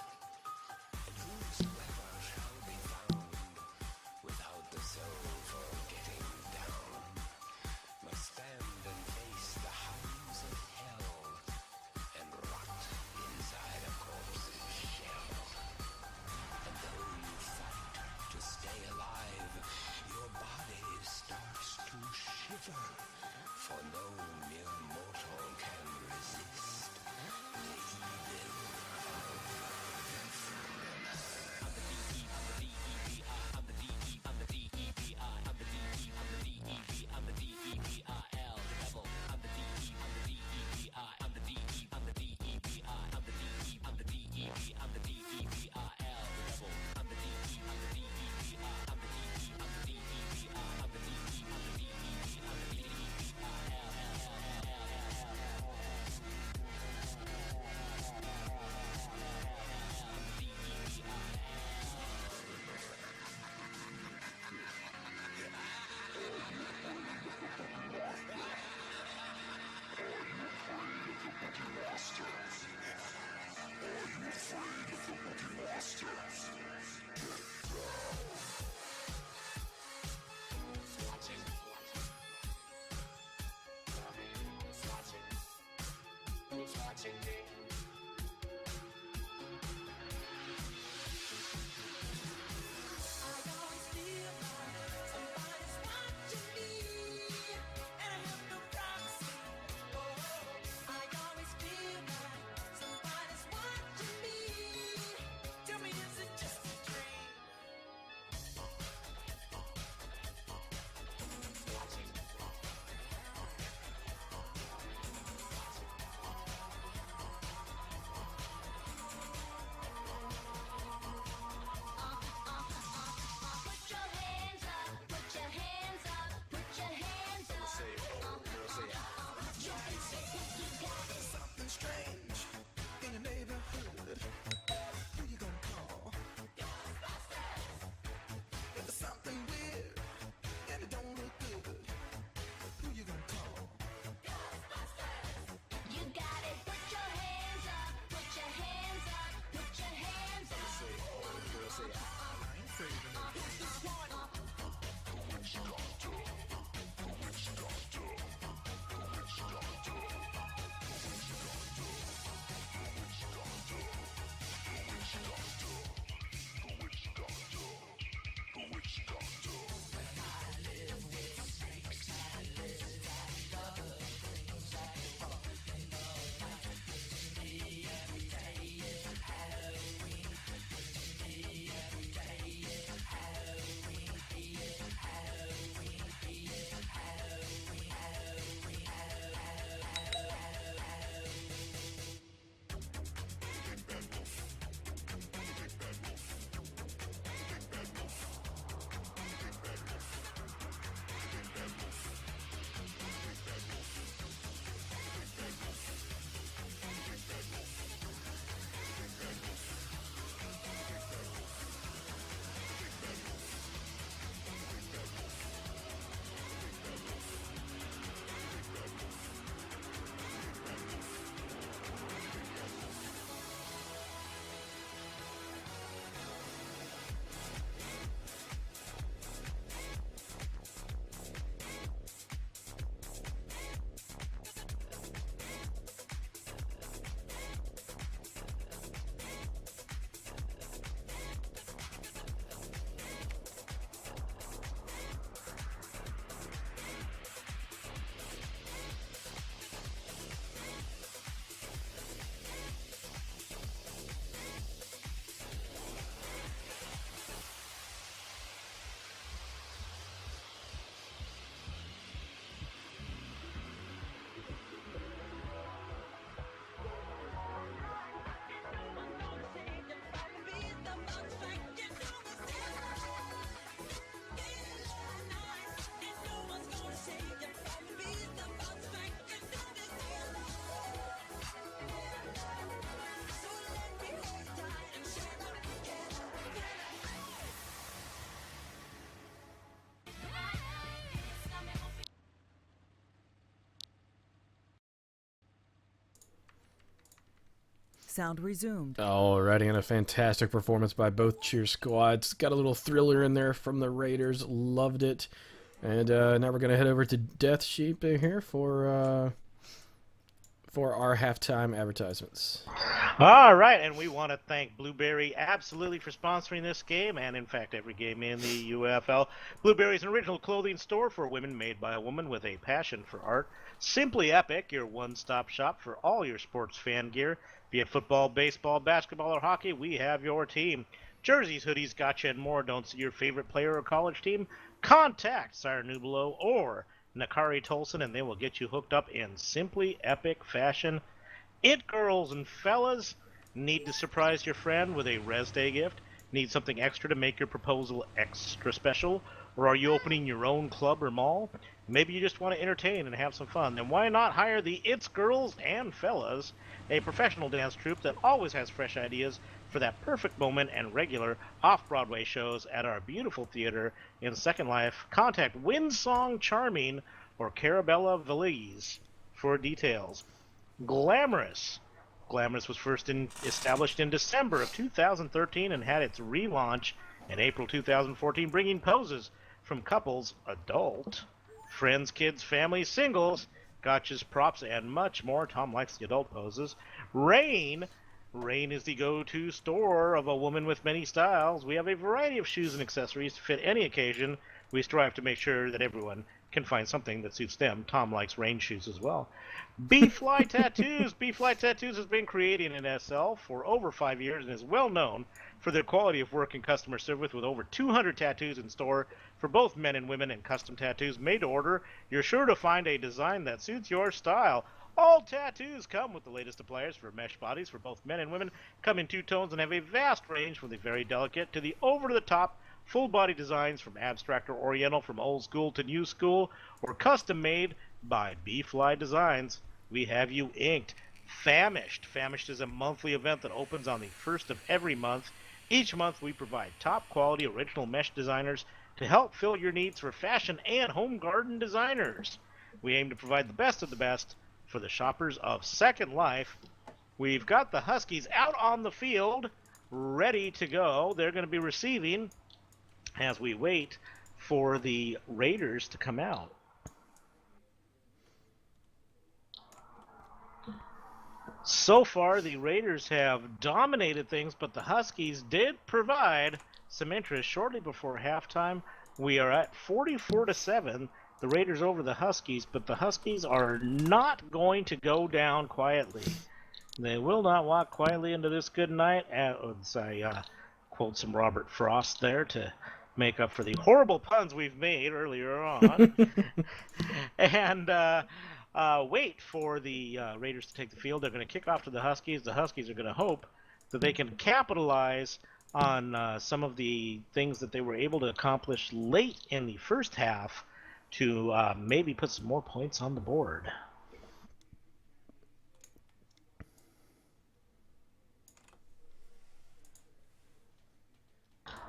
And whosoever shall be found without the soul for getting down must stand and face the hounds of hell and rot inside a corpse's shell. And though you fight to stay alive, your body starts to shiver, for no mere mortal can resist the evil of Sound resumed. Alrighty, and a fantastic performance by both cheer squads. Got a little thriller in there from the Raiders. Loved it. And now we're going to head over to Death Sheep here for our halftime advertisements. All right, and we want to thank Blueberry absolutely for sponsoring this game, and in fact every game in the UFL. Blueberry is an original clothing store for women made by a woman with a passion for art. Simply Epic, your one-stop shop for all your sports fan gear. Be it football, baseball, basketball, or hockey, we have your team. Jerseys, hoodies, gotcha, and more. Don't see your favorite player or college team? Contact Sire Nubilo or Nakari Tolson, and they will get you hooked up in Simply Epic fashion. It girls and fellas, need to surprise your friend with a Res Day gift? Need something extra to make your proposal extra special? Or are you opening your own club or mall? Maybe you just want to entertain and have some fun. Then why not hire the It's Girls and Fellas, a professional dance troupe that always has fresh ideas for that perfect moment and regular off-Broadway shows at our beautiful theater in Second Life. Contact Windsong Charming or Carabella Valise for details. Glamorous. Glamorous was first established in December of 2013 and had its relaunch in April 2014, bringing poses from couples, adult, friends, kids, families, singles, gotchas, props, and much more. Tom likes the adult poses. Rain. Rain is the go-to store of a woman with many styles. We have a variety of shoes and accessories to fit any occasion. We strive to make sure that everyone can find something that suits them. Tom likes rain shoes as well. B-Fly Tattoos. B-Fly Tattoos has been creating an SL for over 5 years and is well known for their quality of work and customer service with over 200 tattoos in store for both men and women and custom tattoos made to order. You're sure to find a design that suits your style. All tattoos come with the latest appliers for mesh bodies for both men and women, come in two tones and have a vast range from the very delicate to the over-the-top full body designs from abstract or oriental, from old school to new school, or custom made by B-Fly Designs. We have you inked. Famished. Famished is a monthly event that opens on the first of every month. Each month we provide top quality original mesh designers to help fill your needs for fashion and home garden designers. We aim to provide the best of the best for the shoppers of Second Life. We've got the Huskies out on the field, ready to go. They're going to be receiving as we wait for the Raiders to come out. So far, the Raiders have dominated things, but the Huskies did provide some interest shortly before halftime. We are at 44-7. The Raiders over the Huskies, but the Huskies are not going to go down quietly. They will not walk quietly into this good night. As I quote some Robert Frost there to make up for the horrible puns we've made earlier on. And wait for the Raiders to take the field. They're going to kick off to the Huskies. The Huskies are going to hope that they can capitalize on some of the things that they were able to accomplish late in the first half to maybe put some more points on the board.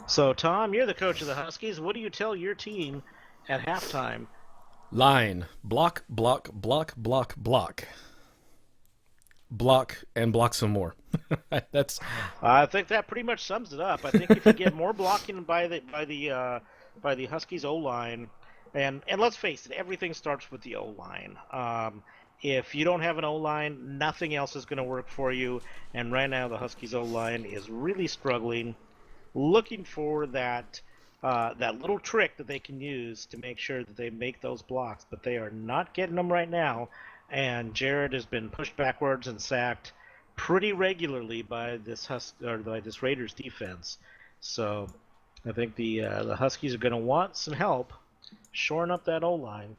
So, Tom, you're the coach of the Huskies. What do you tell your team at halftime? Line. Block, block, block, block, block. Block, and block some more. That's. I think that pretty much sums it up. I think if you get more blocking by the Huskies O-line, and let's face it, everything starts with the O-line. If you don't have an O-line, nothing else is going to work for you. And right now, the Huskies O-line is really struggling, looking for that little trick that they can use to make sure that they make those blocks. But they are not getting them right now. And Jared has been pushed backwards and sacked pretty regularly by this Raiders defense. So I think the Huskies are going to want some help shoring up that O-line.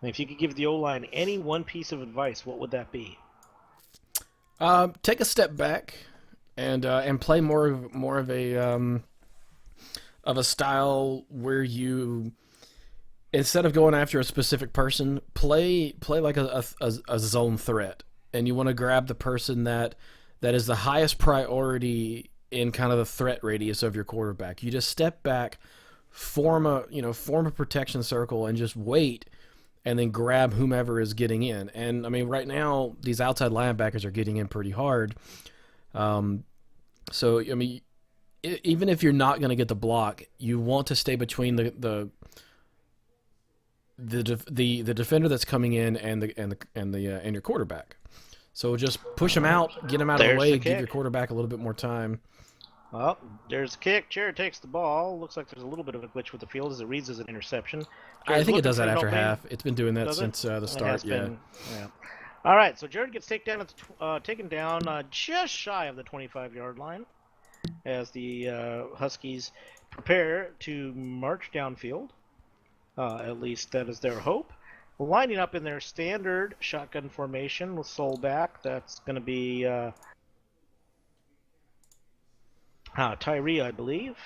And if you could give the O-line any one piece of advice, what would that be? Take a step back and play more of a style where you, instead of going after a specific person, play like a zone threat, and you want to grab the person that is the highest priority in kind of the threat radius of your quarterback. You just step back, form a protection circle, and just wait and then grab whomever is getting in. And I mean, right now these outside linebackers are getting in pretty hard. So I mean, even if you're not going to get the block, you want to stay between the defender that's coming in and your quarterback. So just push them out, get them out of the There's way, the give your kick. quarterback a little bit more time. Well, there's a kick. Jared takes the ball. Looks like there's a little bit of a glitch with the field as it reads as an interception. I Jared's think it looking does for that an after opening. half. It's been doing that Does it? since the It start. has Yeah. been. Yeah. All right, so Jared gets taken down just shy of the 25-yard line as the Huskies prepare to march downfield. At least that is their hope. Lining up in their standard shotgun formation with Soul back. That's going to be Tyree, I believe.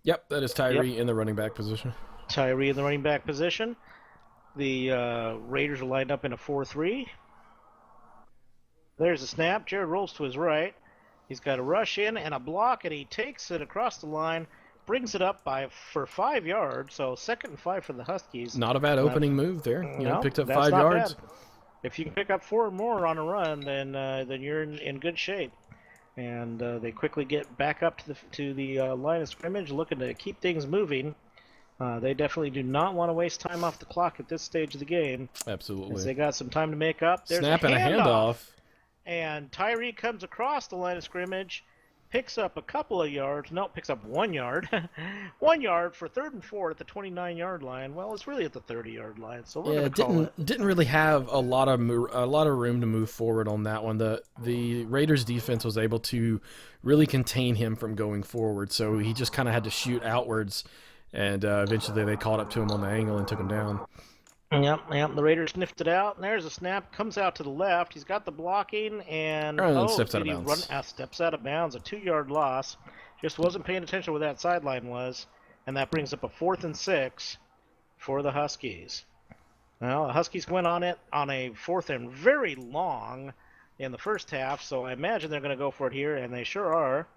Yep, that is Tyree in the running back position. Tyree in the running back position. The Raiders are lined up in a 4-3. There's a snap. Jared rolls to his right. He's got a rush in and a block, and he takes it across the line, brings it up for 5 yards. So 2nd and 5 for the Huskies. Not a bad opening move there. No, Picked up that's 5 not yards. bad. If you can pick up 4 or more on a run, then you're in good shape. And they quickly get back up to the line of scrimmage, looking to keep things moving. They definitely do not want to waste time off the clock at this stage of the game. Absolutely. As they got some time to make up. There's Snap a and a handoff. And Tyree comes across the line of scrimmage, picks up a couple of yards. No, picks up 1 yard. 1 yard for 3rd and 4 at the 29-yard line. Well, it's really at the 30-yard line, so we're going to call it. Didn't really have a lot of room to move forward on that one. The Raiders defense was able to really contain him from going forward, so he just kind of had to shoot outwards, and eventually they caught up to him on the angle and took him down. Yep. The Raiders sniffed it out, and there's a snap. Comes out to the left. He's got the blocking, and steps out of bounds. Steps out of bounds. A 2-yard loss. Just wasn't paying attention where that sideline was, and that brings up a 4th and 6 for the Huskies. Well, the Huskies went on it on a 4th and very long in the first half, so I imagine they're going to go for it here, and they sure are.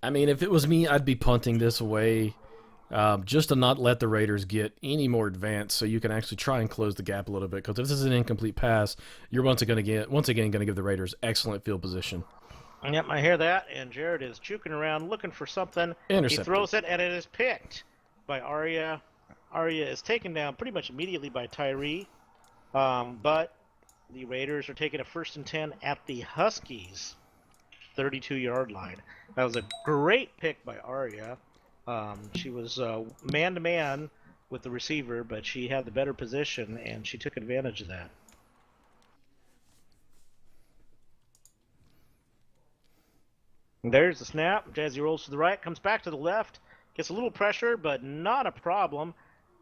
I mean, if it was me, I'd be punting this away just to not let the Raiders get any more advance so you can actually try and close the gap a little bit. Because if this is an incomplete pass, you're once again going to give the Raiders excellent field position. Yep, I hear that, and Jared is juking around looking for something. Intercepted. He throws it, and it is picked by Arya. Arya is taken down pretty much immediately by Tyree, but the Raiders are taking a 1st and 10 at the Huskies' 32-yard line. That was a great pick by Arya. She was man-to-man with the receiver, but she had the better position, and she took advantage of that. And there's the snap. Jazzy rolls to the right, comes back to the left, gets a little pressure, but not a problem.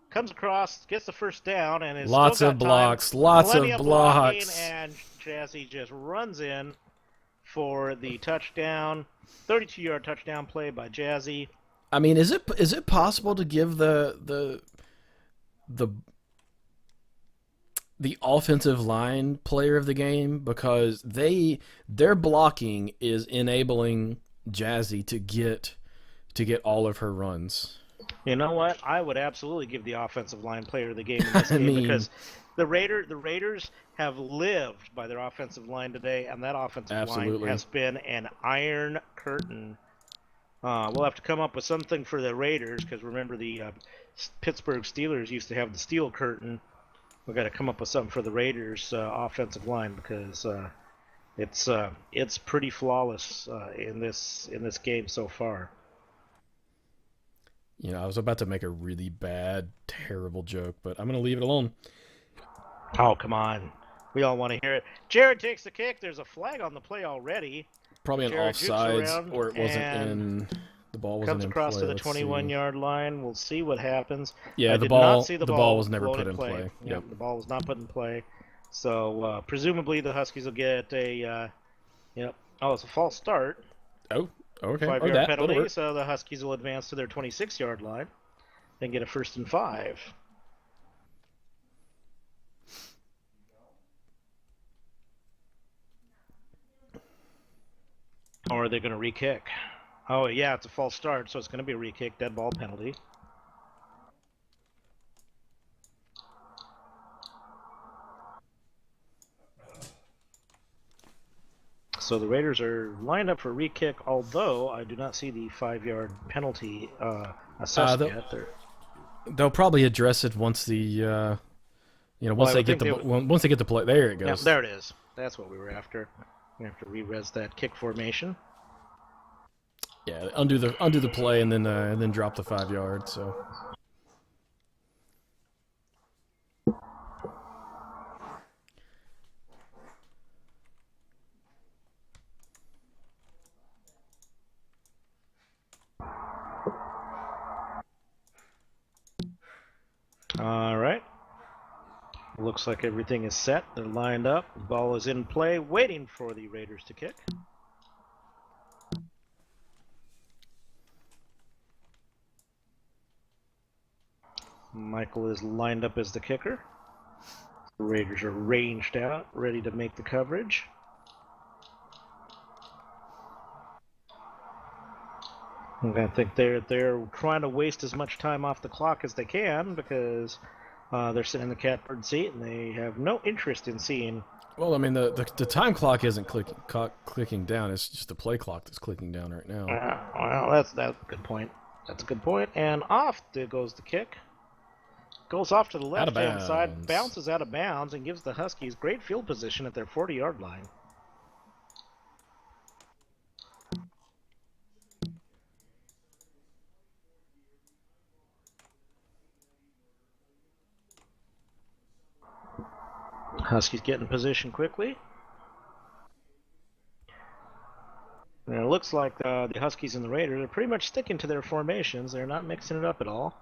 Comes across, gets the 1st down, and is lots of blocks, lots of blocks, and Jazzy just runs in for the touchdown, 32-yard touchdown play by Jazzy. I mean, is it possible to give the offensive line player of the game, because their blocking is enabling Jazzy to get all of her runs? You know what? I would absolutely give the offensive line player of the game in this game because the Raiders have lived by their offensive line today, and that offensive line has been an iron curtain. We'll have to come up with something for the Raiders because remember the Pittsburgh Steelers used to have the steel curtain. We've got to come up with something for the Raiders offensive line because it's pretty flawless in this game so far. You know, I was about to make a really bad, terrible joke, but I'm going to leave it alone. Oh, come on. We all want to hear it. Jared takes the kick. There's a flag on the play already. Probably an offsides, or it wasn't in. The ball wasn't in play. Comes across to the 21-yard line. We'll see what happens. Yeah, the ball was never put in play. Yep, the ball was not put in play. So presumably the Huskies will get a. Oh, it's a false start. Oh, okay. 5-yard penalty. So the Huskies will advance to their 26-yard line, then get a 1st and 5. Or are they going to re-kick? Oh, yeah, it's a false start, so it's going to be a re-kick, dead ball penalty. So the Raiders are lined up for re-kick, although I do not see the 5-yard penalty assessed yet. They'll probably address it once once they get once they get the play. There it Yeah, goes. there it is. That's what we were after. We have to re-res that kick formation. Yeah, undo the play and then drop the 5 yards. So. All right. Looks like everything is set. They're lined up. The ball is in play, waiting for the Raiders to kick. Michael is lined up as the kicker. The Raiders are ranged out, ready to make the coverage. I think they're trying to waste as much time off the clock as they can because they're sitting in the catbird seat and they have no interest in seeing. Well, I mean, the time clock isn't clicking down. It's just the play clock that's clicking down right now. Well, that's a good point. That's a good point. And off goes the kick. Goes off to the left-hand side, bounces out of bounds, and gives the Huskies great field position at their 40-yard line. Huskies get in position quickly. And it looks like the Huskies and the Raiders are pretty much sticking to their formations. They're not mixing it up at all.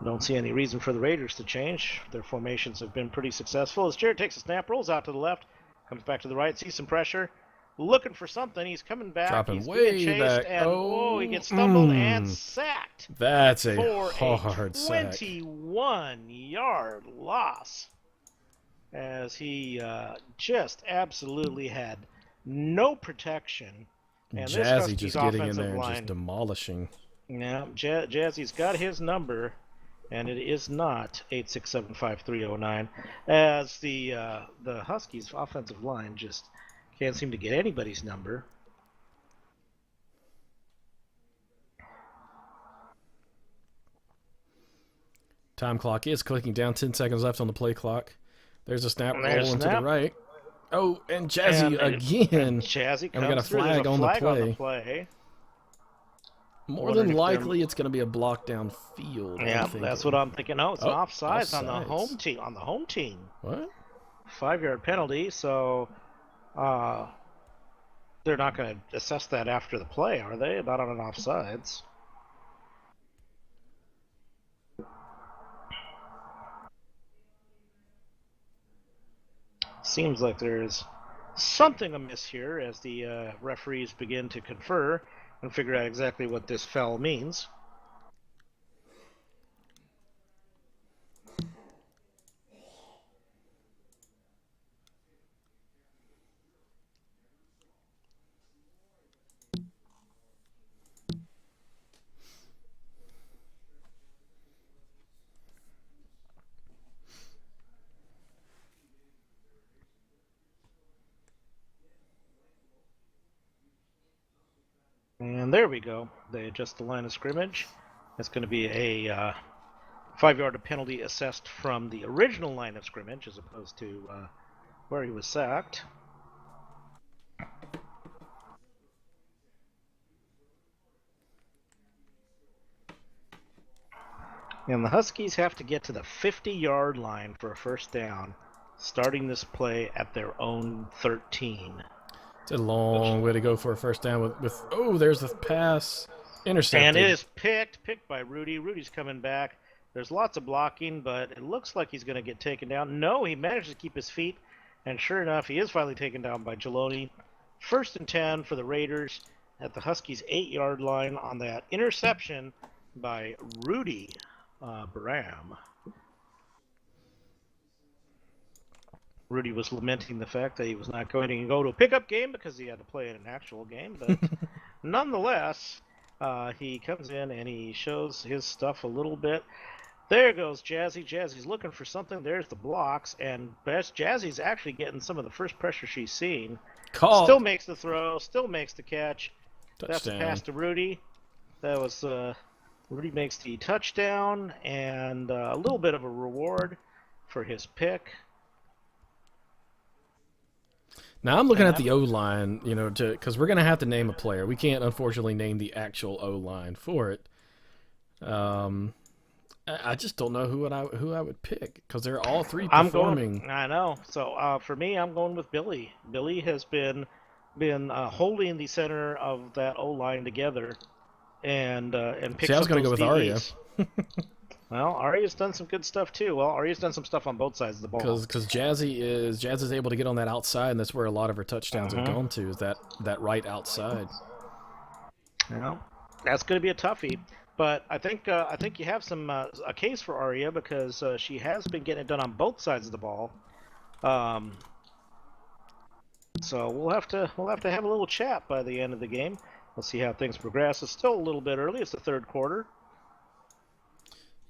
Don't see any reason for the Raiders to change. Their formations have been pretty successful. As Jared takes a snap, rolls out to the left, comes back to the right, sees some pressure, looking for something. He's coming back. Dropping He's way being chased, back. And he gets stumbled and sacked. That's a for hard a sack. 21-yard loss. As he just absolutely had no protection. And Jazzy just getting in there and line, just demolishing. Yeah, Jazzy's got his number, and it is not 8675309. As the Huskies' offensive line just can't seem to get anybody's number. Time clock is clicking down. 10 seconds left on the play clock. There's a snap rolling to the right. Oh, and Jazzy again. Jazzy and we got a flag on the play. More than likely, it's going to be a block downfield. Yeah, that's what I'm thinking. No, it's an offsides on the home team. On the home team. What? 5-yard penalty. So, they're not going to assess that after the play, are they? Not on an offsides. Seems like there's something amiss here as the referees begin to confer and figure out exactly what this foul means. And there we go. They adjust the line of scrimmage. It's going to be a 5-yard penalty assessed from the original line of scrimmage as opposed to where he was sacked. And the Huskies have to get to the 50-yard line for a first down, starting this play at their own 13. It's a long way to go for a first down with there's the pass. Intercepted. And it is picked by Rudy. Rudy's coming back. There's lots of blocking, but it looks like he's going to get taken down. No, he managed to keep his feet, and sure enough, he is finally taken down by Geloni. 1st and 10 for the Raiders at the Huskies' 8-yard line on that interception by Rudy Bram. Rudy was lamenting the fact that he was not going to go to a pickup game because he had to play in an actual game. But nonetheless, he comes in and he shows his stuff a little bit. There goes Jazzy. Jazzy's looking for something. There's the blocks, and Jazzy's actually getting some of the first pressure she's seen. Call. Still makes the throw. Still makes the catch. That's a Touchdown. pass to Rudy. That was Rudy makes the touchdown and a little bit of a reward for his pick. Now I'm looking at the O-line, because we're going to have to name a player. We can't, unfortunately, name the actual O-line for it. I just don't know who I would pick because they're all three performing. I know. So for me, I'm going with Billy. Billy has been holding the center of that O-line together and picks See, I was up going to those go with Arya. DBs. Well, Arya's done some good stuff too. Well, Arya's done some stuff on both sides of the ball. Because Jazz is able to get on that outside, and that's where a lot of her touchdowns have gone to, is that right outside. Well, that's going to be a toughie. But I think you have some a case for Arya because she has been getting it done on both sides of the ball. So we'll have to have a little chat by the end of the game. We'll see how things progress. It's still a little bit early. It's the third quarter.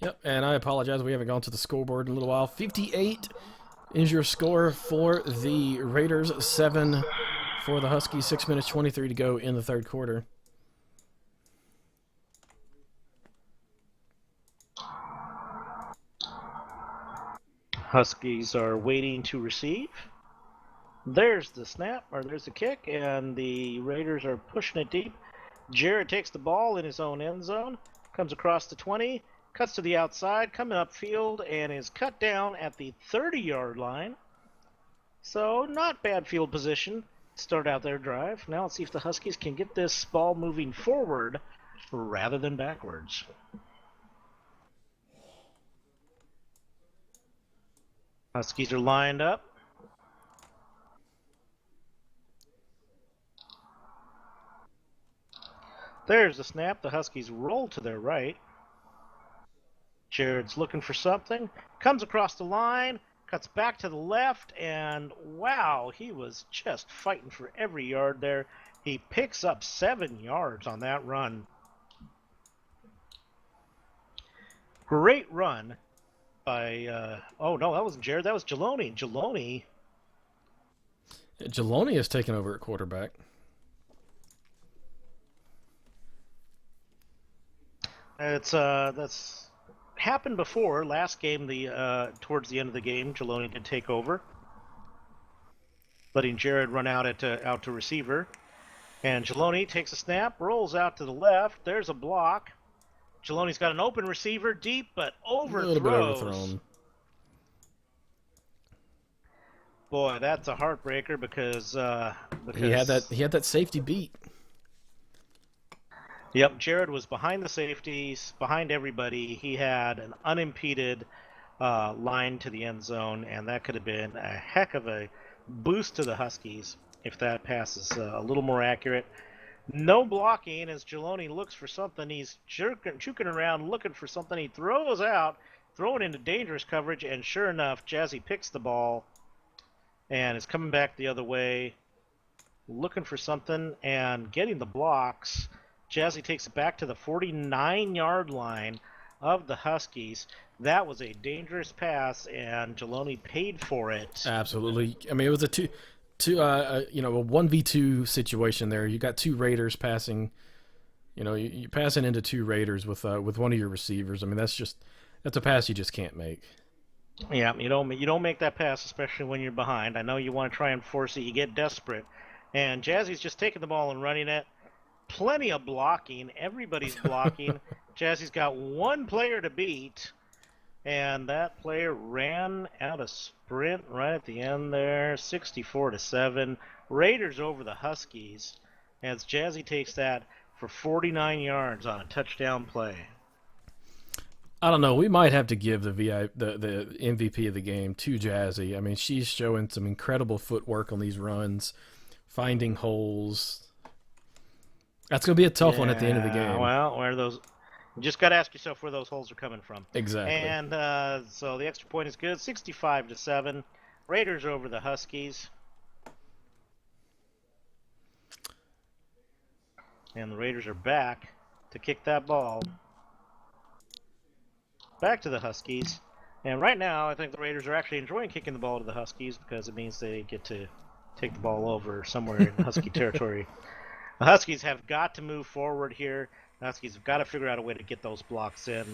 Yep, and I apologize. We haven't gone to the scoreboard in a little while. 58 is your score for the Raiders. 7 for the Huskies. 6 minutes 23 to go in the third quarter. Huskies are waiting to receive. There's the snap, or there's the kick, and the Raiders are pushing it deep. Jared takes the ball in his own end zone, comes across the 20, cuts to the outside, coming upfield, and is cut down at the 30-yard line. So not bad field position to start out their drive. Now let's see if the Huskies can get this ball moving forward rather than backwards. Huskies are lined up. There's the snap. The Huskies roll to their right. Jared's looking for something. Comes across the line. Cuts back to the left. And wow, he was just fighting for every yard there. He picks up 7 yards on that run. Great run by, oh no, that wasn't Jared. That was Jeloni. Jeloni has taken over at quarterback. That's happened before. Last game, towards the end of the game, Jeloni did take over, letting Jared run out to receiver. And Jeloni takes a snap, rolls out to the left. There's a block. Jeloni's got an open receiver, deep, but overthrows. A little bit overthrown. Boy, that's a heartbreaker because he had that safety beat. Yep, Jared was behind the safeties, behind everybody. He had an unimpeded line to the end zone, and that could have been a heck of a boost to the Huskies if that pass is a little more accurate. No blocking as Jeloni looks for something. He's juking around looking for something. He throws out, throwing into dangerous coverage, and sure enough, Jazzy picks the ball and is coming back the other way, looking for something and getting the blocks. Jazzy takes it back to the 49-yard line of the Huskies. That was a dangerous pass, and Jeloni paid for it. Absolutely. I mean, it was a 1v2 situation there. You got 2 Raiders passing. You passing into 2 Raiders with one of your receivers. I mean, that's a pass you just can't make. Yeah, you don't make that pass, especially when you're behind. I know you want to try and force it. You get desperate, and Jazzy's just taking the ball and running it. Plenty of blocking. Everybody's blocking. Jazzy's got one player to beat, and that player ran out of sprint right at the end there, 64-7. Raiders over the Huskies as Jazzy takes that for 49 yards on a touchdown play. I don't know. We might have to give the MVP of the game to Jazzy. I mean, she's showing some incredible footwork on these runs, finding holes. That's going to be a tough one at the end of the game. Well, where those? You just got to ask yourself where those holes are coming from. Exactly. And so the extra point is good, 65-7. Raiders over the Huskies. And the Raiders are back to kick that ball back to the Huskies. And right now, I think the Raiders are actually enjoying kicking the ball to the Huskies because it means they get to take the ball over somewhere in Husky territory. The Huskies have got to move forward here. The Huskies have got to figure out a way to get those blocks in.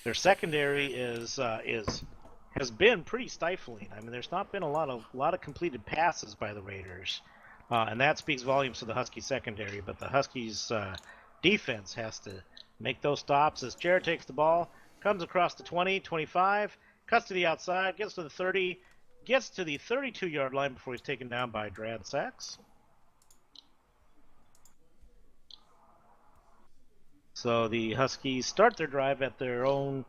Their secondary has been pretty stifling. I mean, there's not been a lot of completed passes by the Raiders, and that speaks volumes to the Husky secondary. But the Huskies defense has to make those stops as Jared takes the ball, comes across the 20, 25, cuts to the outside, gets to the 30, gets to the 32-yard line before he's taken down by Drad Sachs. So the Huskies start their drive at their own,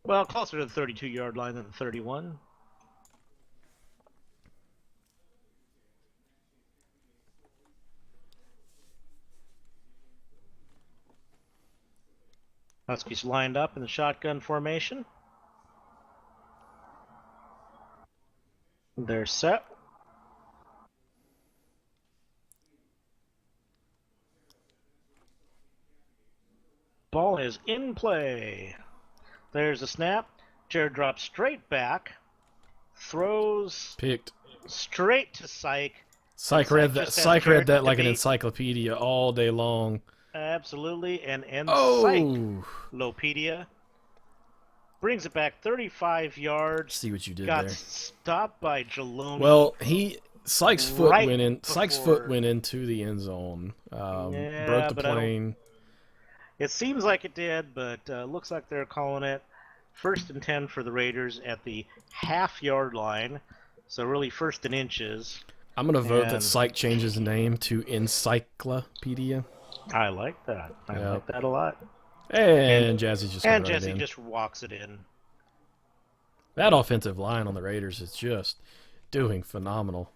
well, closer to the 32-yard line than the 31. Huskies lined up in the shotgun formation. They're set. Ball is in play. There's a snap. Jared drops straight back. Throws Picked. straight to Syke. Psych read that. Psych read that like an encyclopedia all day long. Absolutely. And Oh! Encyclopedia brings it back 35 yards. See what you did Got there. stopped by Jaloney. Well, Sykes' foot Right went in. Sykes' before- foot went into the end zone. Yeah, Broke the but I don't- plane. It seems like it did, but looks like they're calling it 1st and 10 for the Raiders at the half-yard line. So really 1st and inches. I'm gonna vote that And- Syke changes the name to Encyclopedia. I like that. I Yep. like that a lot. And Jazzy just And got right Jesse in. just walks it in. That offensive line on the Raiders is just doing phenomenal.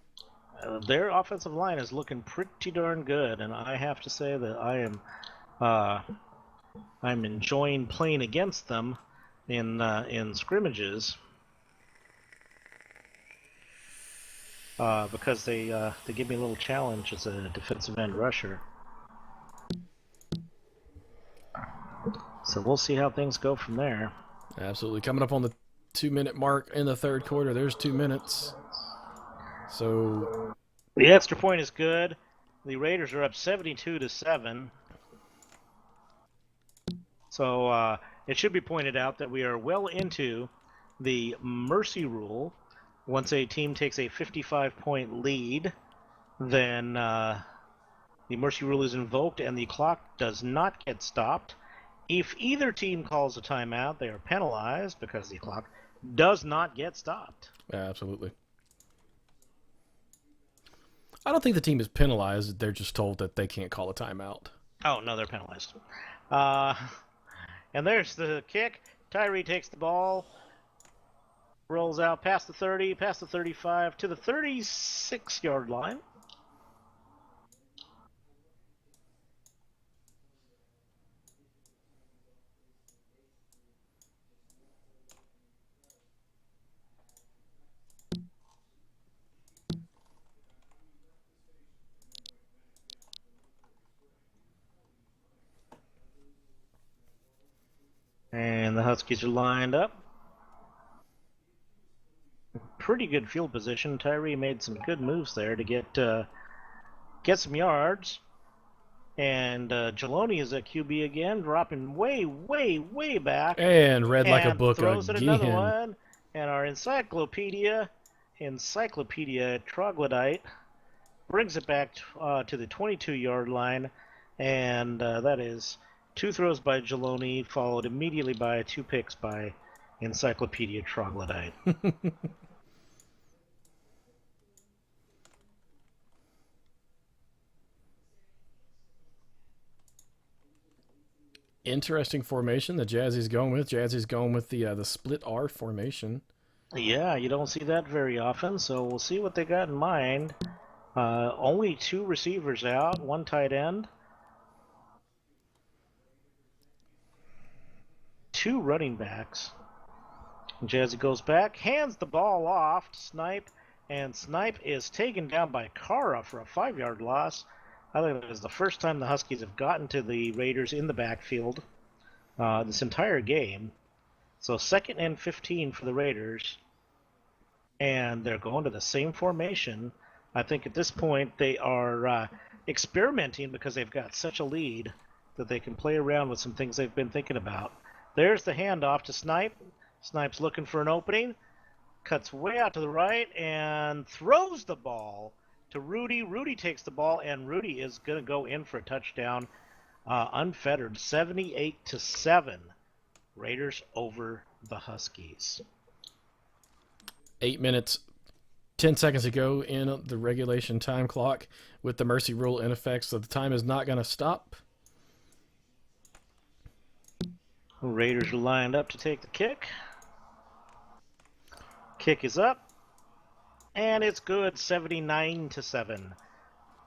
Their offensive line is looking pretty darn good, and I have to say that I'm enjoying playing against them in scrimmages because they give me a little challenge as a defensive end rusher. So we'll see how things go from there. Absolutely. Coming up on the 2-minute mark in the third quarter. There's 2 minutes. So The extra point is good. The Raiders are up 72-7. So it should be pointed out that we are well into the mercy rule. Once a team takes a 55-point lead, then the mercy rule is invoked and the clock does not get stopped. If either team calls a timeout, they are penalized because the clock does not get stopped. absolutely. I don't think the team is penalized. They're just told that they can't call a timeout. Oh, no, they're penalized. And there's the kick. Tyree takes the ball, rolls out past the 30, past the 35, to the 36-yard line. And the Huskies are lined up. Pretty good field position. Tyree made some good moves there to get some yards. And Jaloney is at QB again, dropping way, way, way back. And read like a And book throws it another again. one. And our encyclopedia troglodyte, brings it back to the 22-yard line. And that is 2 throws by Jaloney, followed immediately by 2 picks by Encyclopedia Troglodyte. Interesting formation that Jazzy's going with. Jazzy's going with the split R formation. Yeah, you don't see that very often, so we'll see what they got in mind. Only 2 receivers out, 1 tight end. 2 running backs. Jazzy goes back, hands the ball off to Snipe, and Snipe is taken down by Kara for a 5-yard loss. I think that is the first time the Huskies have gotten to the Raiders in the backfield this entire game. So 2nd and 15 for the Raiders, and they're going to the same formation. I think at this point they are experimenting because they've got such a lead that they can play around with some things they've been thinking about. There's the handoff to Snipe. Snipe's looking for an opening, cuts way out to the right, and throws the ball to Rudy. Rudy takes the ball, and Rudy is going to go in for a touchdown, unfettered, 78-7. Raiders over the Huskies. 8 minutes, 10 seconds ago in the regulation time clock with the mercy rule in effect, so the time is not going to stop. Raiders are lined up to take the kick. Kick is up, and it's good, 79-7.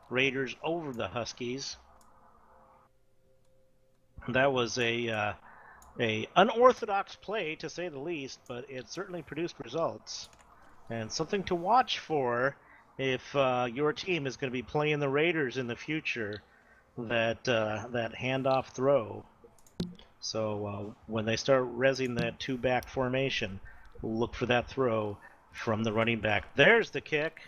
Raiders over the Huskies. That was a unorthodox play, to say the least, but it certainly produced results. And something to watch for if your team is going to be playing the Raiders in the future, that handoff throw. So when they start rezzing that 2-back formation, look for that throw from the running back. There's the kick.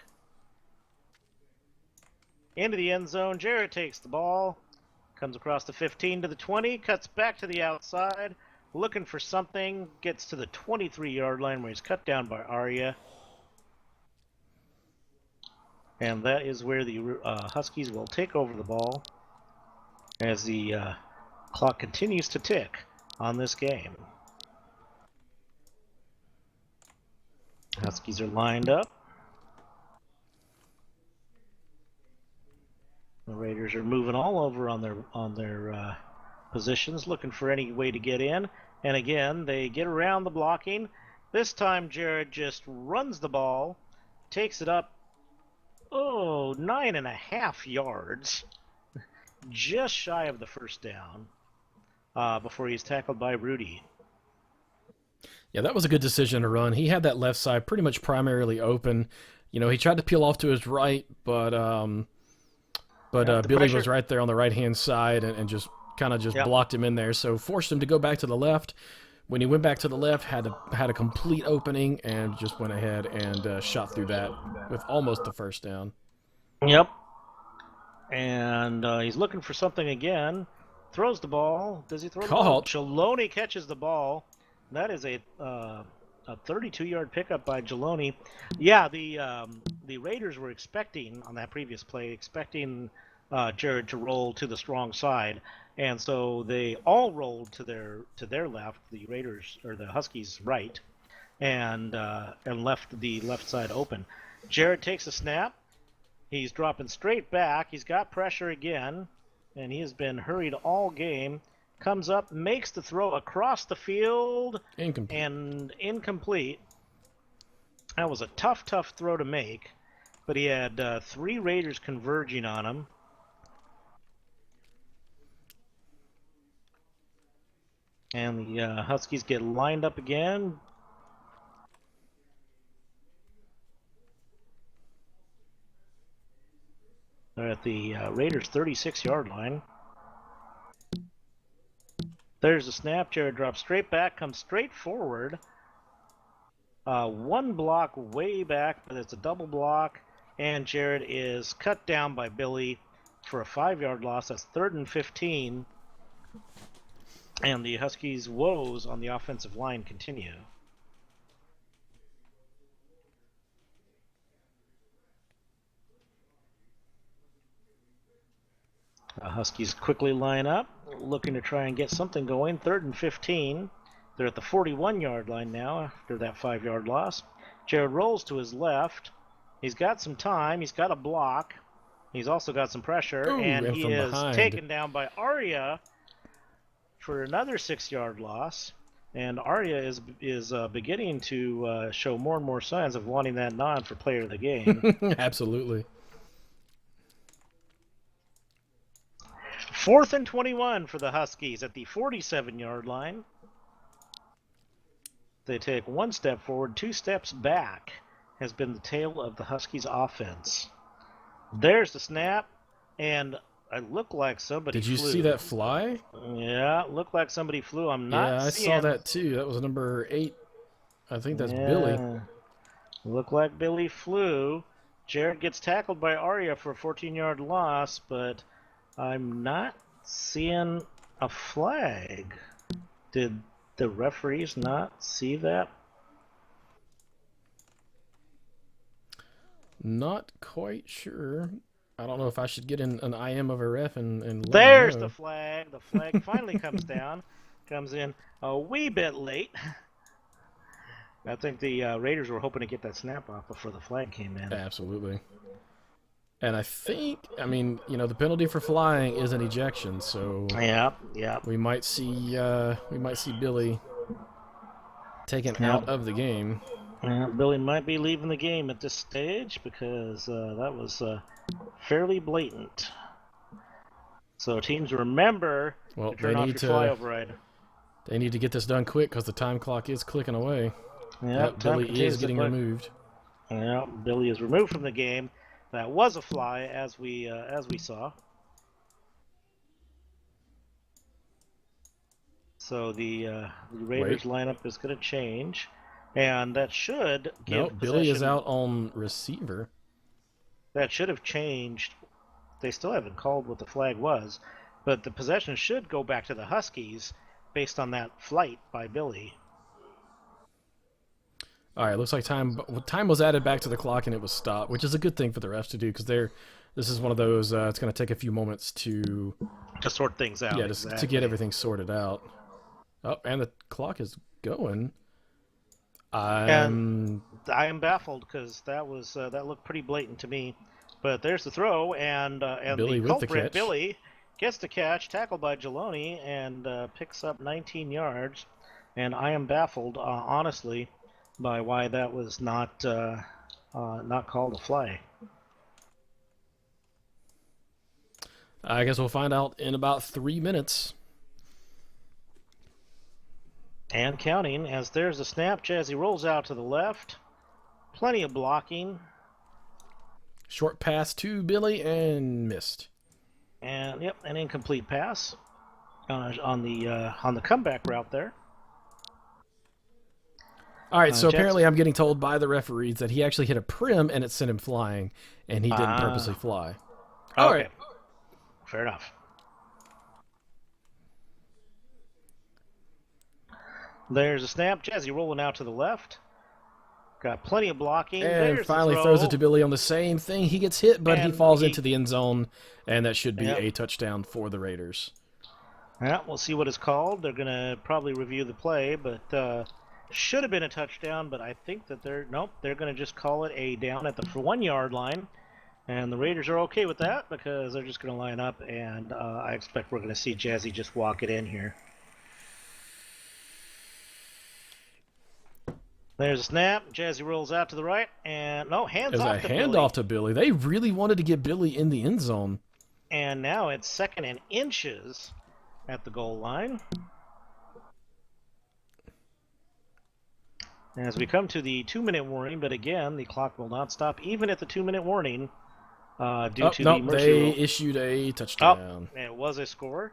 Into the end zone. Jarrett takes the ball. Comes across the 15 to the 20. Cuts back to the outside. Looking for something. Gets to the 23-yard line where he's cut down by Arya. And that is where the Huskies will take over the ball as the clock continues to tick on this game. Huskies are lined up. The Raiders are moving all over on their positions, looking for any way to get in. And again, they get around the blocking. This time, Jared just runs the ball, takes it up, 9.5 yards, just shy of the first down, before he's tackled by Rudy. Yeah, that was a good decision to run. He had that left side pretty much primarily open. You know, he tried to peel off to his right, but Billy pressure was right there on the right-hand side and just kind of blocked him in there, so forced him to go back to the left. When he went back to the left, had a complete opening and just went ahead and shot through that with almost the first down. Yep. And he's looking for something again. Throws the ball. Does he throw the ball? Jaloney catches the ball. That is a 32-yard pickup by Jaloney. Yeah, the Raiders were expecting on that previous play, Jared to roll to the strong side, and so they all rolled to their left. The Raiders or the Huskies right, and left the left side open. Jared takes a snap. He's dropping straight back. He's got pressure again, and he has been hurried all game. Comes up, makes the throw across the field, and incomplete. That was a tough throw to make, but he had 3 Raiders converging on him. And the Huskies get lined up again. They're at the Raiders' 36-yard line. There's a snap. Jared drops straight back, comes straight forward. 1 block way back, but it's a double block. And Jared is cut down by Billy for a 5-yard loss. That's 3rd and 15. And the Huskies' woes on the offensive line continue. Huskies quickly line up, looking to try and get something going. 3rd and 15. They're at the 41-yard line now after that 5-yard loss. Jared rolls to his left. He's got some time. He's got a block. He's also got some pressure. And he is taken down by Arya for another 6-yard loss. And Arya is beginning to show more and more signs of wanting that nod for player of the game. Absolutely. 4th and 21 for the Huskies at the 47-yard line. They take one step forward, 2 steps back, has been the tale of the Huskies offense. There's the snap, and it looked like somebody Did you flew. see that fly? Yeah, it looked like somebody flew. I'm not Yeah, I seeing. saw that too. That was number 8. I think that's Billy. Yeah. Looked like Billy flew. Jared gets tackled by Arya for a 14-yard loss, but I'm not seeing a flag. Did the referees not see that? Not quite sure. I don't know if I should get in an IM of a ref and let There's him the know. flag. The flag finally comes down. Comes in a wee bit late. I think the Raiders were hoping to get that snap off before the flag came in. Absolutely. And I think, I mean, you know, the penalty for flying is an ejection, so Yeah. we might see Billy taken out of the game. Billy might be leaving the game at this stage because that was fairly blatant. So teams remember Well, to turn off your fly override. They need to get this done quick because the time clock is clicking away. Yep, Billy is getting removed. Yeah, Billy is removed from the game. That was a fly, as we saw. So the Raiders lineup is going to change, and that should give Nope, Billy is out on receiver. That should have changed. They still haven't called what the flag was, but the possession should go back to the Huskies based on that flight by Billy. All right, looks like time was added back to the clock and it was stopped, which is a good thing for the refs to do because this is one of those. It's going to take a few moments to sort things out. Yeah, to get everything sorted out. Oh, and the clock is going. And I am baffled because that looked pretty blatant to me. But there's the throw, and Billy the with the culprit, catch. Billy, gets the catch, tackled by Geloni, and picks up 19 yards. And I am baffled, honestly, by why that was not called a flag. I guess we'll find out in about 3 minutes. And counting, as there's a snap, Jazzy rolls out to the left. Plenty of blocking. Short pass to Billy and missed. And yep, an incomplete pass on the comeback route there. All right, so apparently I'm getting told by the referees that he actually hit a prim and it sent him flying, and he didn't purposely fly. All right. Fair enough. There's a snap. Jazzy rolling out to the left. Got plenty of blocking. And There's finally the throws it to Billy on the same thing. He gets hit, but he falls into the end zone, and that should be a touchdown for the Raiders. Yeah, we'll see what is called. They're going to probably review the play, but should have been a touchdown, but I think that they're going to just call it a down at the 1 yard line. And the Raiders are okay with that because they're just going to line up, and I expect we're going to see Jazzy just walk it in here. There's a snap. Jazzy rolls out to the right, and hands off to Billy. There's a handoff to Billy. They really wanted to get Billy in the end zone. And now it's 2nd and inches at the goal line. As we come to the 2-minute warning, but again, the clock will not stop even at the 2-minute warning due to the mercy rule. They issued a touchdown. And it was a score.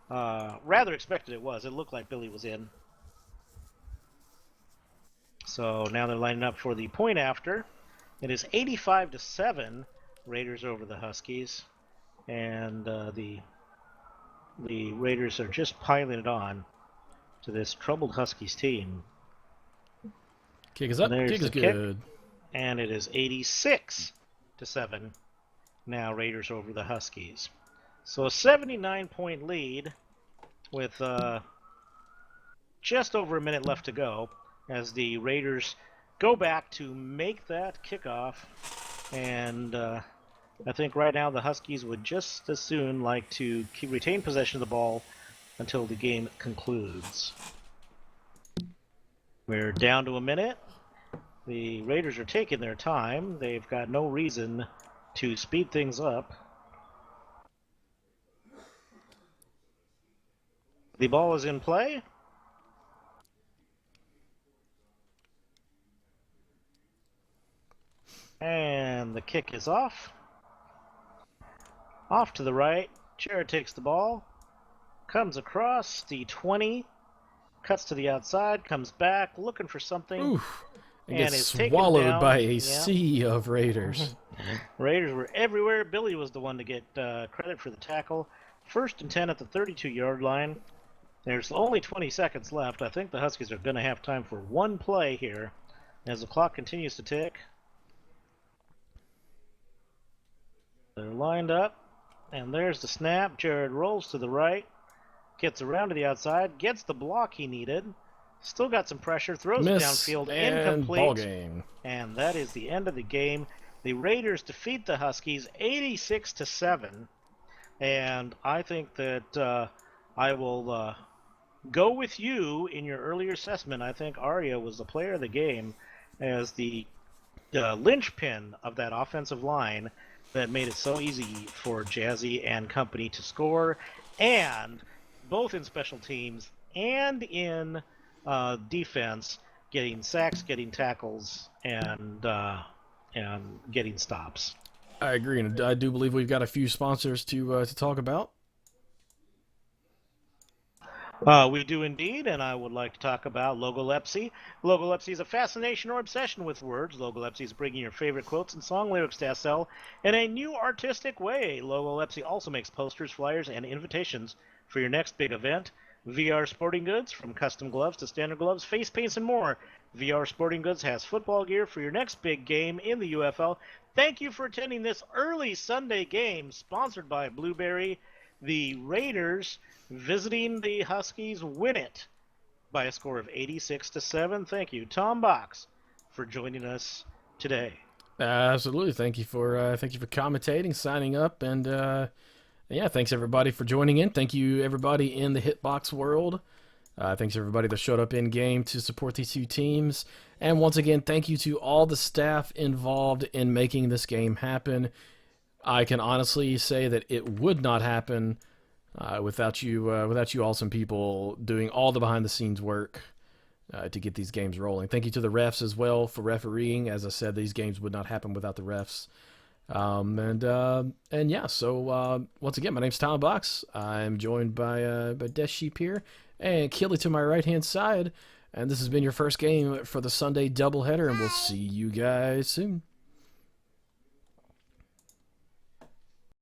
Rather expected it was. It looked like Billy was in. So now they're lining up for the point after. It is 85-7, Raiders over the Huskies, and the Raiders are just piling it on to this troubled Huskies team. Kick is up. Kick is good. And it is 86-7. Now Raiders over the Huskies. So a 79-point lead with just over a minute left to go, as the Raiders go back to make that kickoff. And I think right now the Huskies would just as soon like to retain possession of the ball until the game concludes. We're down to a minute. The Raiders are taking their time. They've got no reason to speed things up. The ball is in play. And the kick is off. Off to the right. Jared takes the ball. Comes across the 20. Cuts to the outside. Comes back looking for something. Oof. And And gets is taken swallowed down. by a Yep. sea of Raiders. Raiders were everywhere. Billy was the one to get credit for the tackle. 1st and 10 at the 32-yard line. There's only 20 seconds left. I think the Huskies are going to have time for one play here as the clock continues to tick. They're lined up, and there's the snap. Jared rolls to the right, gets around to the outside, gets the block he needed. Still got some pressure, throws it Miss downfield, and incomplete. ball game. And that is the end of the game. The Raiders defeat the Huskies 86-7. And I think that I will go with you in your earlier assessment. I think Arya was the player of the game as the linchpin of that offensive line that made it so easy for Jazzy and company to score, and both in special teams and in defense, getting sacks, getting tackles, and getting stops. I agree, and I do believe we've got a few sponsors to talk about. We do indeed, and I would like to talk about Logolepsy. Logolepsy is a fascination or obsession with words. Logolepsy is bringing your favorite quotes and song lyrics to SL in a new artistic way. Logolepsy also makes posters, flyers, and invitations for your next big event. VR Sporting Goods, from custom gloves to standard gloves, face paints, and more. VR Sporting Goods has football gear for your next big game in the UFL. Thank you for attending this early Sunday game, sponsored by Blueberry. The Raiders visiting the Huskies win it by a score of 86-7. Thank you, Tom Box, for joining us today. Absolutely. Thank you for commentating, signing up, and yeah, thanks everybody for joining in. Thank you everybody in the Hitbox world. Thanks everybody that showed up in game to support these two teams. And once again, thank you to all the staff involved in making this game happen. I can honestly say that it would not happen without you awesome people doing all the behind-the-scenes work to get these games rolling. Thank you to the refs as well for refereeing. As I said, these games would not happen without the refs. And yeah, so once again, my name's Tom Box. I'm joined by Death Sheep here and Keely to my right-hand side. And this has been your first game for the Sunday doubleheader, and we'll see you guys soon.